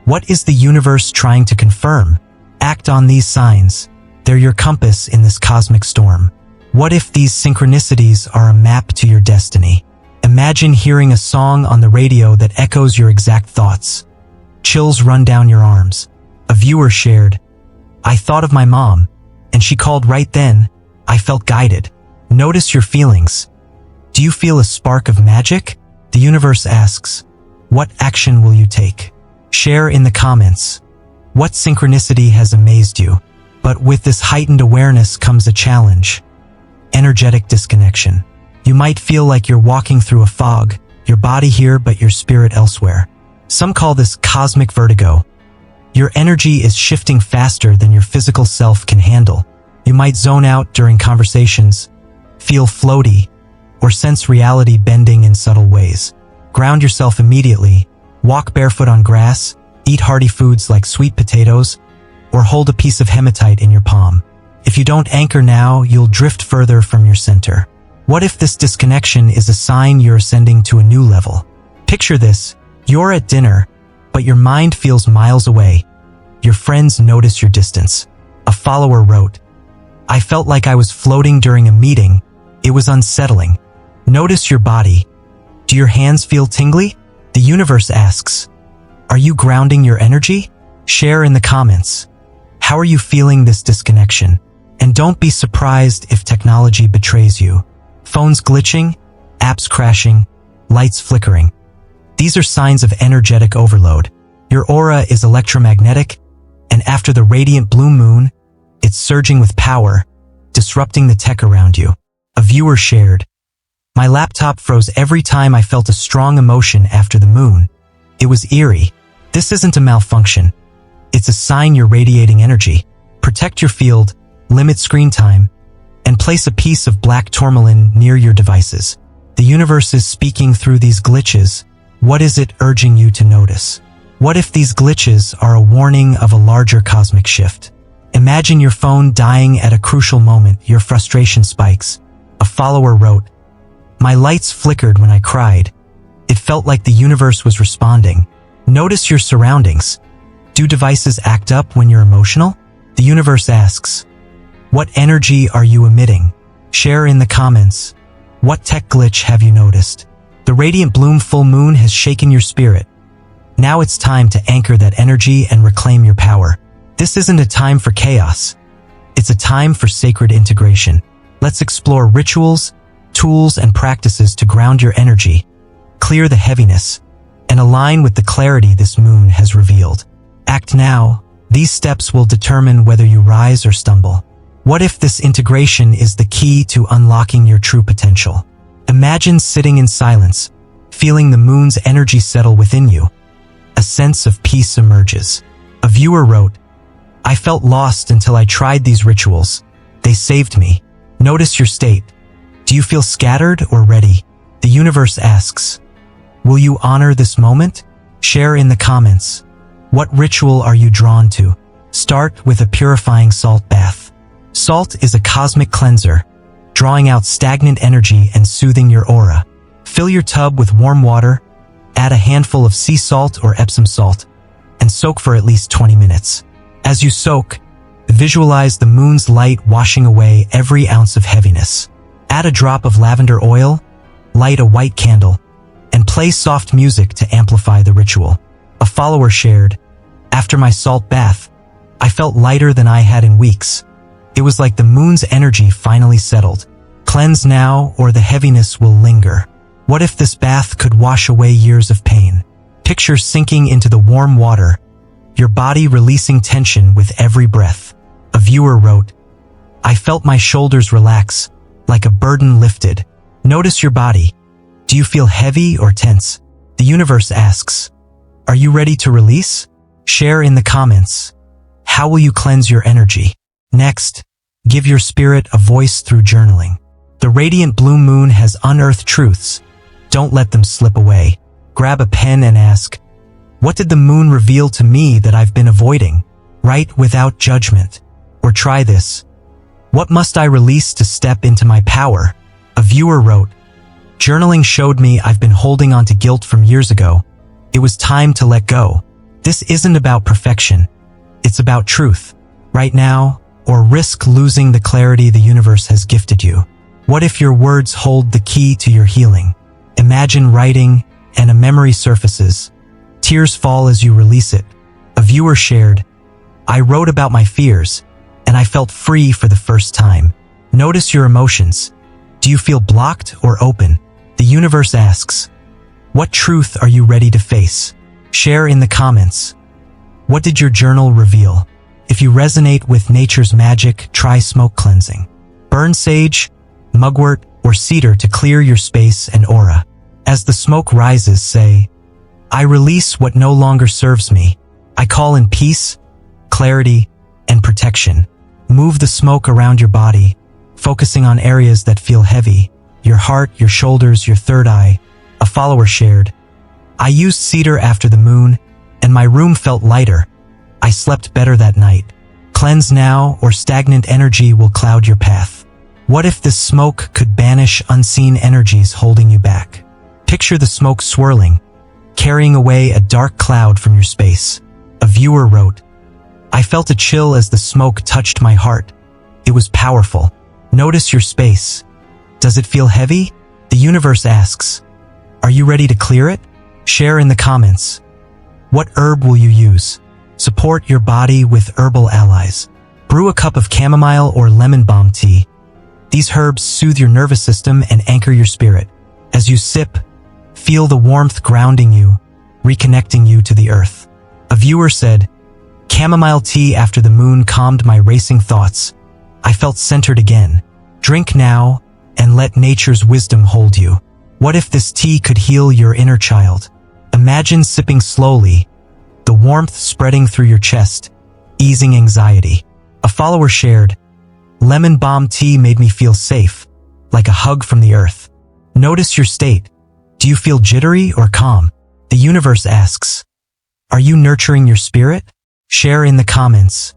what is the universe trying to confirm? Act on these signs. They're your compass in this cosmic storm. What if these synchronicities are a map to your destiny? Imagine hearing a song on the radio that echoes your exact thoughts. Chills run down your arms. A viewer shared, I thought of my mom, and she called right then. I felt guided. Notice your feelings. Do you feel a spark of magic? The universe asks, what action will you take? Share in the comments. What synchronicity has amazed you? But with this heightened awareness comes a challenge. Energetic disconnection. You might feel like you're walking through a fog, your body here but your spirit elsewhere. Some call this cosmic vertigo. Your energy is shifting faster than your physical self can handle. You might zone out during conversations, feel floaty, or sense reality bending in subtle ways. Ground yourself immediately, walk barefoot on grass, eat hearty foods like sweet potatoes, or hold a piece of hematite in your palm. If you don't anchor now, you'll drift further from your center. What if this disconnection is a sign you're ascending to a new level? Picture this, you're at dinner, but your mind feels miles away. Your friends notice your distance. A follower wrote, I felt like I was floating during a meeting. It was unsettling. Notice your body. Do your hands feel tingly? The universe asks, are you grounding your energy? Share in the comments. How are you feeling this disconnection? And don't be surprised if technology betrays you. Phones glitching, apps crashing, lights flickering. These are signs of energetic overload. Your aura is electromagnetic, and after the radiant blue moon, it's surging with power, disrupting the tech around you. A viewer shared, my laptop froze every time I felt a strong emotion after the moon. It was eerie. This isn't a malfunction. It's a sign you're radiating energy. Protect your field, limit screen time, and place a piece of black tourmaline near your devices. The universe is speaking through these glitches. What is it urging you to notice? What if these glitches are a warning of a larger cosmic shift? Imagine your phone dying at a crucial moment, your frustration spikes. A follower wrote, my lights flickered when I cried. It felt like the universe was responding. Notice your surroundings. Do devices act up when you're emotional? The universe asks, what energy are you emitting? Share in the comments. What tech glitch have you noticed? The radiant bloom full moon has shaken your spirit. Now it's time to anchor that energy and reclaim your power. This isn't a time for chaos. It's a time for sacred integration. Let's explore rituals, tools, and practices to ground your energy, clear the heaviness, and align with the clarity this moon has revealed. Act now. These steps will determine whether you rise or stumble. What if this integration is the key to unlocking your true potential? Imagine sitting in silence, feeling the moon's energy settle within you. A sense of peace emerges. A viewer wrote, I felt lost until I tried these rituals. They saved me. Notice your state. Do you feel scattered or ready? The universe asks, will you honor this moment? Share in the comments. What ritual are you drawn to? Start with a purifying salt bath. Salt is a cosmic cleanser, drawing out stagnant energy and soothing your aura. Fill your tub with warm water, add a handful of sea salt or Epsom salt, and soak for at least 20 minutes. As you soak, visualize the moon's light washing away every ounce of heaviness. Add a drop of lavender oil, light a white candle, and play soft music to amplify the ritual. A follower shared, after my salt bath, I felt lighter than I had in weeks. It was like the moon's energy finally settled, Cleanse now or the heaviness will linger. What if this bath could wash away years of pain? Picture sinking into the warm water, your body releasing tension with every breath. A viewer wrote, "I felt my shoulders relax, like a burden lifted." Notice your body. Do you feel heavy or tense? The universe asks, are you ready to release? Share in the comments. How will you cleanse your energy? Next, give your spirit a voice through journaling. The radiant blue moon has unearthed truths. Don't let them slip away. Grab a pen and ask, what did the moon reveal to me that I've been avoiding? Write without judgment. Or try this. What must I release to step into my power? A viewer wrote, journaling showed me I've been holding on to guilt from years ago. It was time to let go. This isn't about perfection. It's about truth. Right now, or risk losing the clarity the universe has gifted you. What if your words hold the key to your healing? Imagine writing and a memory surfaces. Tears fall as you release it. A viewer shared, I wrote about my fears, and I felt free for the first time. Notice your emotions. Do you feel blocked or open? The universe asks, what truth are you ready to face? Share in the comments. What did your journal reveal? If you resonate with nature's magic, try smoke cleansing. Burn sage, mugwort, or cedar to clear your space and aura. As the smoke rises, say, I release what no longer serves me. I call in peace, clarity, and protection. Move the smoke around your body, focusing on areas that feel heavy, your heart, your shoulders, your third eye. A follower shared, I used cedar after the moon, and my room felt lighter. I slept better that night. Cleanse now, or stagnant energy will cloud your path. What if this smoke could banish unseen energies holding you back? Picture the smoke swirling, carrying away a dark cloud from your space. A viewer wrote, I felt a chill as the smoke touched my heart. It was powerful. Notice your space. Does it feel heavy? The universe asks, are you ready to clear it? Share in the comments. What herb will you use? Support your body with herbal allies. Brew a cup of chamomile or lemon balm tea. These herbs soothe your nervous system and anchor your spirit. As you sip, feel the warmth grounding you, reconnecting you to the earth. A viewer said, chamomile tea after the moon calmed my racing thoughts. I felt centered again. Drink now and let nature's wisdom hold you. What if this tea could heal your inner child? Imagine sipping slowly, the warmth spreading through your chest, easing anxiety. A follower shared, lemon balm tea made me feel safe, like a hug from the earth. Notice your state. Do you feel jittery or calm? The universe asks, are you nurturing your spirit? Share in the comments.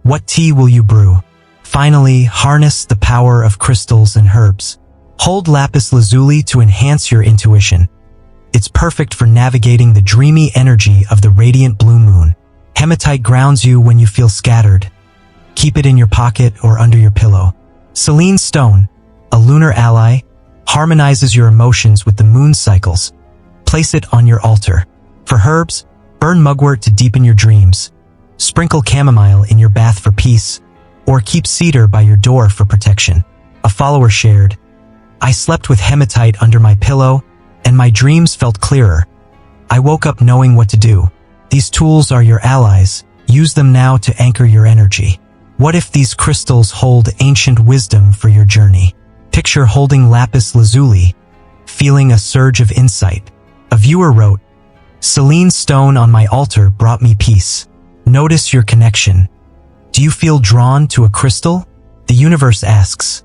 What tea will you brew? Finally, harness the power of crystals and herbs. Hold lapis lazuli to enhance your intuition. It's perfect for navigating the dreamy energy of the radiant blue moon. Hematite grounds you when you feel scattered. Keep it in your pocket or under your pillow. Selene stone, a lunar ally, harmonizes your emotions with the moon cycles. Place it on your altar. For herbs, burn mugwort to deepen your dreams. Sprinkle chamomile in your bath for peace, or keep cedar by your door for protection. A follower shared, I slept with hematite under my pillow, and my dreams felt clearer. I woke up knowing what to do. These tools are your allies. Use them now to anchor your energy. What if these crystals hold ancient wisdom for your journey? Picture holding lapis lazuli, feeling a surge of insight. A viewer wrote, Selene stone on my altar brought me peace. Notice your connection. Do you feel drawn to a crystal? The universe asks,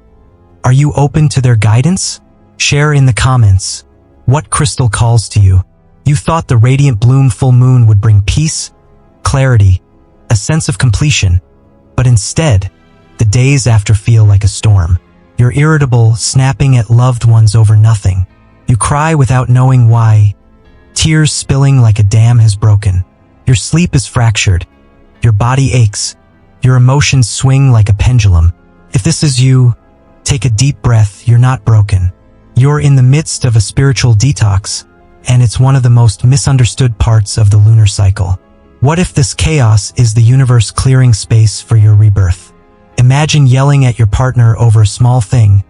are you open to their guidance? Share in the comments. What crystal calls to you? You thought the radiant bloom full moon would bring peace, clarity, a sense of completion, but instead, the days after feel like a storm. You're irritable, snapping at loved ones over nothing. You cry without knowing why, tears spilling like a dam has broken. Your sleep is fractured. Your body aches. Your emotions swing like a pendulum. If this is you, take a deep breath. You're not broken. You're in the midst of a spiritual detox, and it's one of the most misunderstood parts of the lunar cycle. What if this chaos is the universe clearing space for your rebirth? Imagine yelling at your partner over a small thing,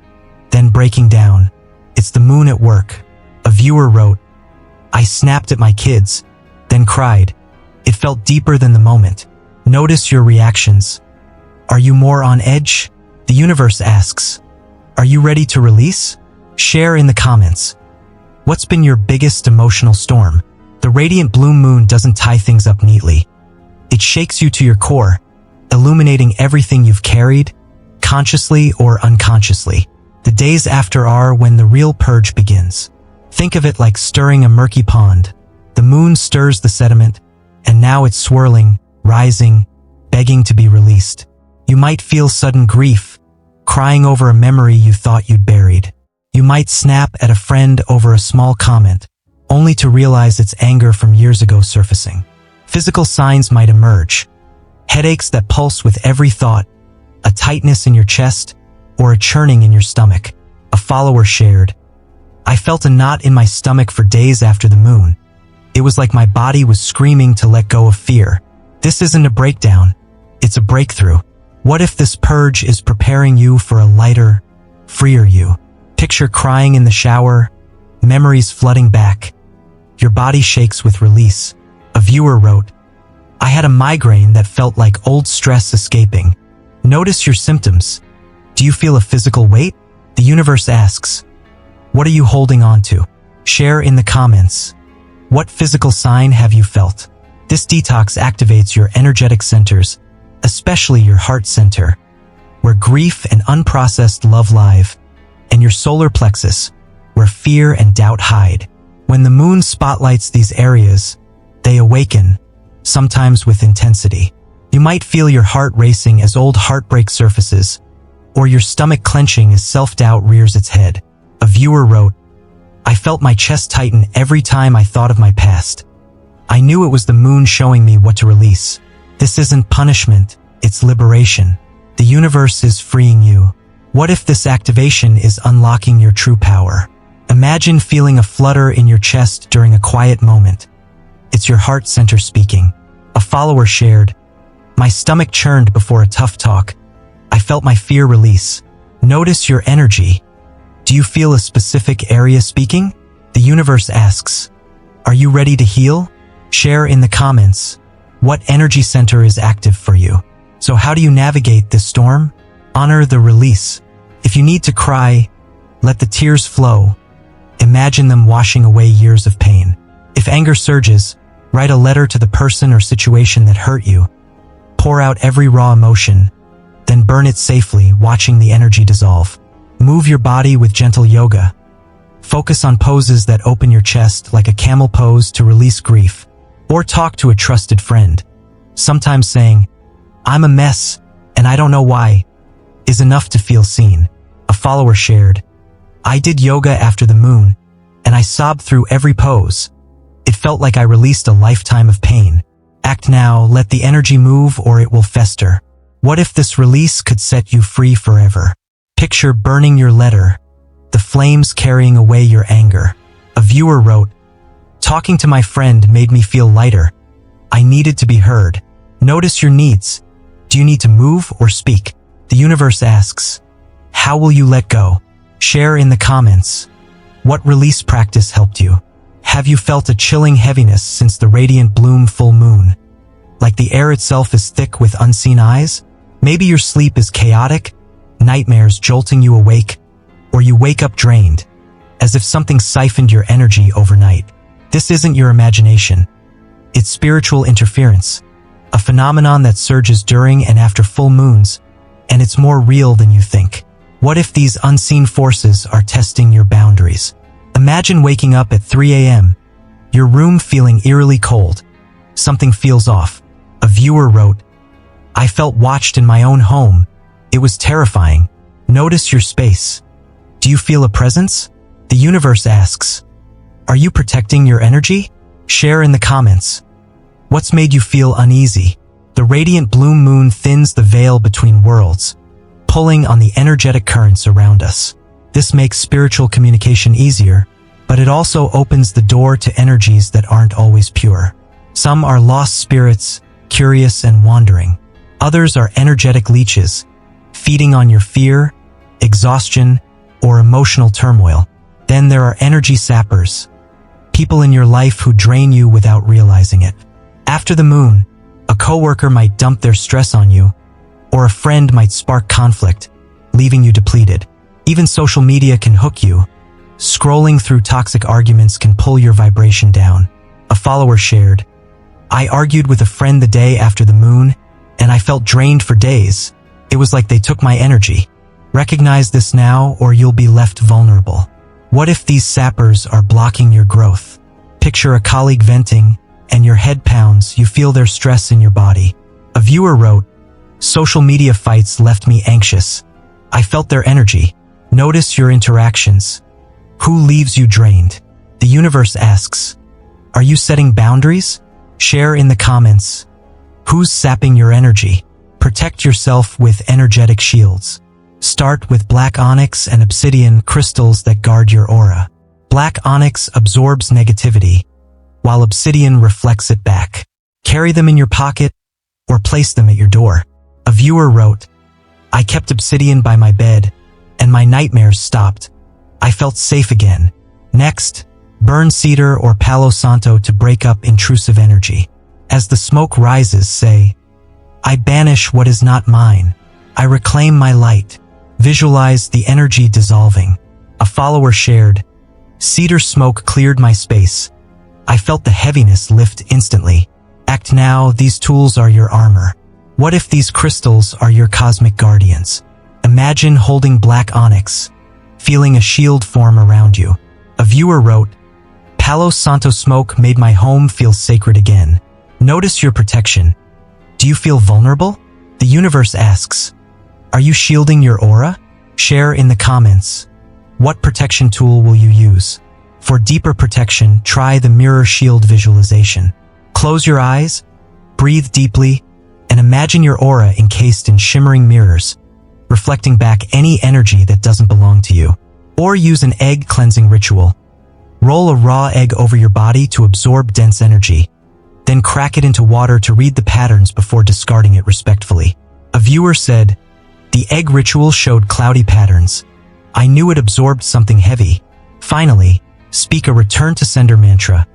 then breaking down. It's the moon at work. A viewer wrote, I snapped at my kids, then cried. It felt deeper than the moment. Notice your reactions. Are you more on edge? The universe asks. Are you ready to release? Share in the comments. What's been your biggest emotional storm? The radiant blue moon doesn't tie things up neatly. It shakes you to your core, illuminating everything you've carried, consciously or unconsciously. The days after are when the real purge begins. Think of it like stirring a murky pond. The moon stirs the sediment, and now it's swirling, rising, begging to be released. You might feel sudden grief, crying over a memory you thought you'd buried. You might snap at a friend over a small comment, only to realize it's anger from years ago surfacing. Physical signs might emerge. Headaches that pulse with every thought, a tightness in your chest, or a churning in your stomach. A follower shared, I felt a knot in my stomach for days after the moon. It was like my body was screaming to let go of fear. This isn't a breakdown, it's a breakthrough. What if this purge is preparing you for a lighter, freer you? Picture crying in the shower, memories flooding back. Your body shakes with release. A viewer wrote, I had a migraine that felt like old stress escaping. Notice your symptoms. Do you feel a physical weight? The universe asks, what are you holding on to? Share in the comments. What physical sign have you felt? This detox activates your energetic centers, especially your heart center, where grief and unprocessed love live, and your solar plexus, where fear and doubt hide. When the moon spotlights these areas, they awaken, sometimes with intensity. You might feel your heart racing as old heartbreak surfaces, or your stomach clenching as self-doubt rears its head. A viewer wrote, I felt my chest tighten every time I thought of my past. I knew it was the moon showing me what to release. This isn't punishment, it's liberation. The universe is freeing you. What if this activation is unlocking your true power? Imagine feeling a flutter in your chest during a quiet moment. It's your heart center speaking. A follower shared, my stomach churned before a tough talk. I felt my fear release. Notice your energy. Do you feel a specific area speaking? The universe asks, are you ready to heal? Share in the comments. What energy center is active for you? So how do you navigate this storm? Honor the release. If you need to cry, let the tears flow. Imagine them washing away years of pain. If anger surges, write a letter to the person or situation that hurt you. Pour out every raw emotion, then burn it safely, watching the energy dissolve. Move your body with gentle yoga. Focus on poses that open your chest, like a camel pose to release grief. Or talk to a trusted friend. Sometimes saying, I'm a mess, and I don't know why, is enough to feel seen. A follower shared, I did yoga after the moon, and I sobbed through every pose. It felt like I released a lifetime of pain. Act now, let the energy move or it will fester. What if this release could set you free forever? Picture burning your letter, the flames carrying away your anger. A viewer wrote, talking to my friend made me feel lighter. I needed to be heard. Notice your needs. Do you need to move or speak? The universe asks, how will you let go? Share in the comments. What release practice helped you? Have you felt a chilling heaviness since the radiant bloom full moon? Like the air itself is thick with unseen eyes? Maybe your sleep is chaotic, nightmares jolting you awake, or you wake up drained, as if something siphoned your energy overnight. This isn't your imagination. It's spiritual interference, a phenomenon that surges during and after full moons, and it's more real than you think. What if these unseen forces are testing your boundaries? Imagine waking up at 3 a.m., your room feeling eerily cold. Something feels off. A viewer wrote, I felt watched in my own home. It was terrifying. Notice your space. Do you feel a presence? The universe asks, are you protecting your energy? Share in the comments. What's made you feel uneasy? The radiant blue moon thins the veil between worlds, pulling on the energetic currents around us. This makes spiritual communication easier, but it also opens the door to energies that aren't always pure. Some are lost spirits, curious and wandering. Others are energetic leeches, feeding on your fear, exhaustion, or emotional turmoil. Then there are energy sappers, people in your life who drain you without realizing it. After the moon, a coworker might dump their stress on you, or a friend might spark conflict, leaving you depleted. Even social media can hook you. Scrolling through toxic arguments can pull your vibration down. A follower shared, "I argued with a friend the day after the moon, and I felt drained for days. It was like they took my energy." Recognize this now, or you'll be left vulnerable. What if these sappers are blocking your growth? Picture a colleague venting, and your head pounds, you feel their stress in your body. A viewer wrote, "Social media fights left me anxious. I felt their energy." Notice your interactions. Who leaves you drained? The universe asks, are you setting boundaries? Share in the comments. Who's sapping your energy? Protect yourself with energetic shields. Start with black onyx and obsidian crystals that guard your aura. Black onyx absorbs negativity, while obsidian reflects it back. Carry them in your pocket or place them at your door. A viewer wrote, "I kept obsidian by my bed, and my nightmares stopped. I felt safe again." Next, burn cedar or Palo Santo to break up intrusive energy. As the smoke rises, say, "I banish what is not mine. I reclaim my light." Visualize the energy dissolving. A follower shared, "Cedar smoke cleared my space. I felt the heaviness lift instantly." Act now, these tools are your armor. What if these crystals are your cosmic guardians? Imagine holding black onyx, feeling a shield form around you. A viewer wrote, "Palo Santo smoke made my home feel sacred again." Notice your protection. Do you feel vulnerable? The universe asks, are you shielding your aura? Share in the comments. What protection tool will you use? For deeper protection, try the mirror shield visualization. Close your eyes, breathe deeply, and imagine your aura encased in shimmering mirrors, reflecting back any energy that doesn't belong to you. Or use an egg cleansing ritual. Roll a raw egg over your body to absorb dense energy. Then crack it into water to read the patterns before discarding it respectfully. A viewer said, "The egg ritual showed cloudy patterns. I knew it absorbed something heavy." Finally, speak a return to sender mantra.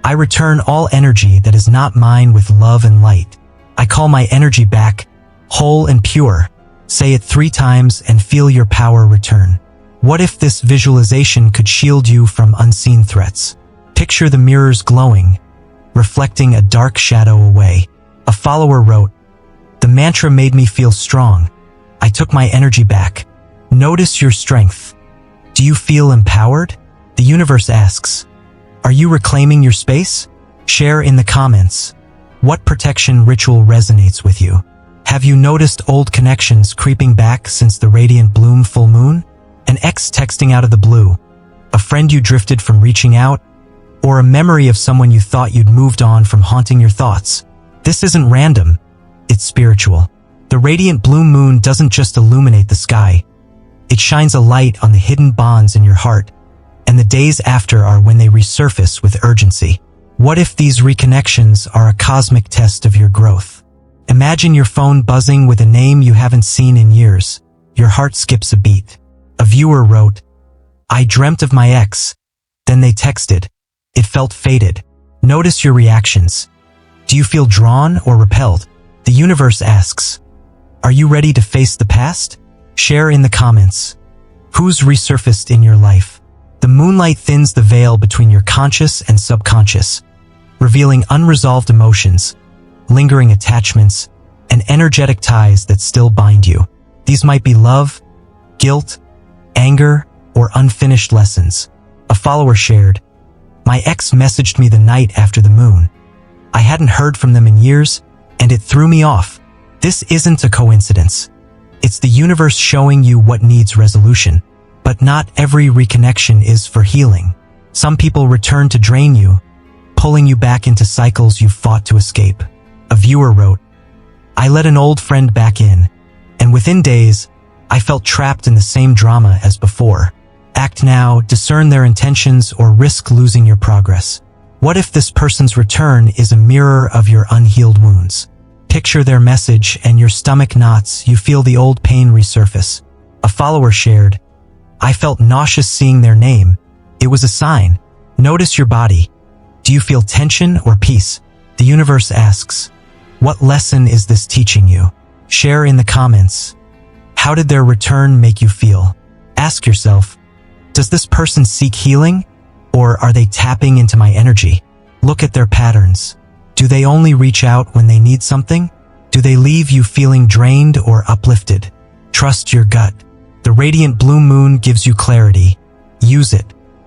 "I return all energy that is not mine with love and light. I call my energy back, whole and pure." Say it 3 times and feel your power return. What if this visualization could shield you from unseen threats? Picture the mirrors glowing, reflecting a dark shadow away. A follower wrote, "The mantra made me feel strong. I took my energy back." Notice your strength. Do you feel empowered? The universe asks, are you reclaiming your space? Share in the comments. What protection ritual resonates with you? Have you noticed old connections creeping back since the radiant bloom full moon? An ex texting out of the blue, a friend you drifted from reaching out, or a memory of someone you thought you'd moved on from haunting your thoughts? This isn't random, it's spiritual. The radiant blue moon doesn't just illuminate the sky. It shines a light on the hidden bonds in your heart, and the days after are when they resurface with urgency. What if these reconnections are a cosmic test of your growth? Imagine your phone buzzing with a name you haven't seen in years. Your heart skips a beat. A viewer wrote, "I dreamt of my ex." Then they texted. It felt fated. Notice your reactions. Do you feel drawn or repelled? The universe asks, are you ready to face the past? Share in the comments. Who's resurfaced in your life? The moonlight thins the veil between your conscious and subconscious, revealing unresolved emotions, lingering attachments, and energetic ties that still bind you. These might be love, guilt, anger, or unfinished lessons. A follower shared, "My ex messaged me the night after the moon. I hadn't heard from them in years, and it threw me off." This isn't a coincidence. It's the universe showing you what needs resolution. But not every reconnection is for healing. Some people return to drain you, pulling you back into cycles you fought to escape. A viewer wrote, "I let an old friend back in, and within days, I felt trapped in the same drama as before." Act now, discern their intentions, or risk losing your progress. What if this person's return is a mirror of your unhealed wounds? Picture their message and your stomach knots, you feel the old pain resurface. A follower shared, I felt nauseous seeing their name. It was a sign. Notice your body. Do you feel tension or peace? The universe asks, what lesson is this teaching you? Share in the comments. How did their return make you feel? Ask yourself, does this person seek healing, or are they tapping into my energy? Look at their patterns. Do they only reach out when they need something? Do they leave you feeling drained or uplifted? Trust your gut. The radiant blue moon gives you clarity. Use it.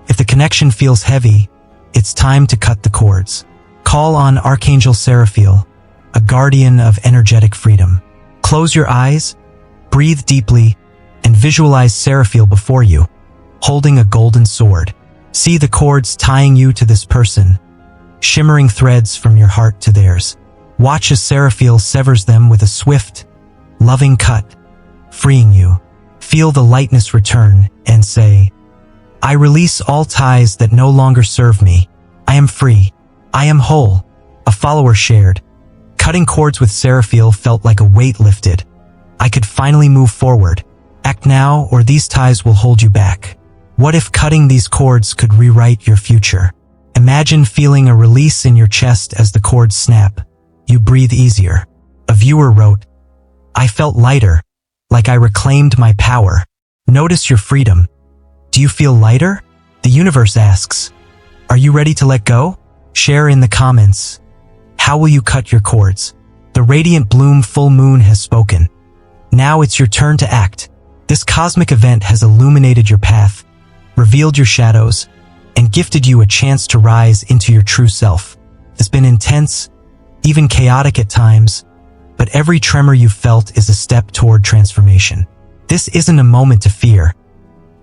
If the connection feels heavy, it's time to cut the cords. Call on Archangel Seraphiel, a guardian of energetic freedom. Close your eyes, breathe deeply, and visualize Seraphiel before you, holding a golden sword. See the cords tying you to this person, shimmering threads from your heart to theirs. Watch as Seraphiel severs them with a swift, loving cut, freeing you. Feel the lightness return and say, I release all ties that no longer serve me. I am free. I am whole. A follower shared. Cutting cords with Seraphiel felt like a weight lifted. I could finally move forward. Act now, or these ties will hold you back. What if cutting these cords could rewrite your future? Imagine feeling a release in your chest as the cords snap. You breathe easier. A viewer wrote, I felt lighter, like I reclaimed my power. Notice your freedom. Do you feel lighter? The universe asks, are you ready to let go? Share in the comments. How will you cut your cords? The radiant bloom full moon has spoken. Now it's your turn to act. This cosmic event has illuminated your path, revealed your shadows, and gifted you a chance to rise into your true self. It's been intense, even chaotic at times, but every tremor you felt is a step toward transformation. This isn't a moment to fear.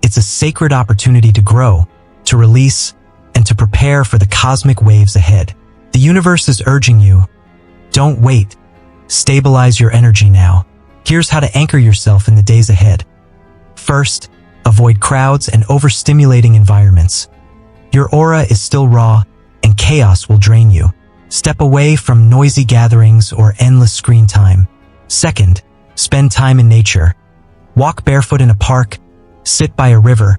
It's a sacred opportunity to grow, to release, and to prepare for the cosmic waves ahead. The universe is urging you, don't wait. Stabilize your energy now. Here's how to anchor yourself in the days ahead. First, avoid crowds and overstimulating environments. Your aura is still raw, and chaos will drain you. Step away from noisy gatherings or endless screen time. Second, spend time in nature. Walk barefoot in a park, sit by a river,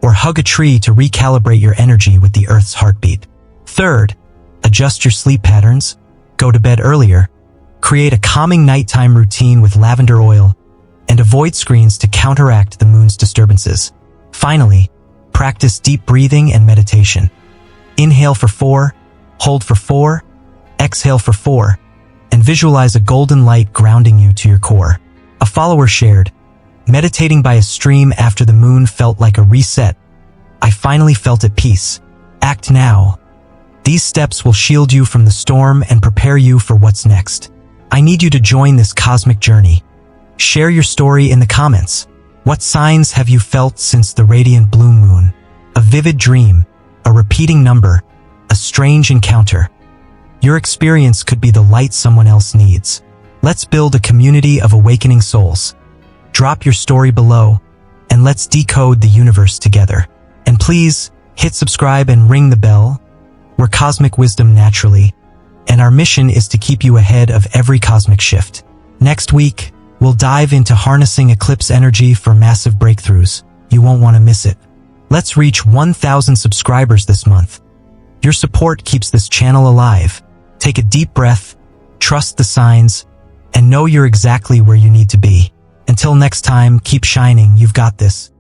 or hug a tree to recalibrate your energy with the Earth's heartbeat. Third, adjust your sleep patterns. Go to bed earlier. Create a calming nighttime routine with lavender oil, and avoid screens to counteract the moon's disturbances. Finally, practice deep breathing and meditation. Inhale for 4, hold for 4, exhale for 4, and visualize a golden light grounding you to your core. A follower shared, meditating by a stream after the moon felt like a reset. I finally felt at peace. Act now. These steps will shield you from the storm and prepare you for what's next. I need you to join this cosmic journey. Share your story in the comments. What signs have you felt since the radiant blue moon? A vivid dream, a repeating number, a strange encounter. Your experience could be the light someone else needs. Let's build a community of awakening souls. Drop your story below, and let's decode the universe together. And please, hit subscribe and ring the bell. We're Cosmic Wisdom Naturally, and our mission is to keep you ahead of every cosmic shift. Next week, we'll dive into harnessing eclipse energy for massive breakthroughs. You won't want to miss it. Let's reach 1,000 subscribers this month. Your support keeps this channel alive. Take a deep breath, trust the signs, and know you're exactly where you need to be. Until next time, keep shining. You've got this.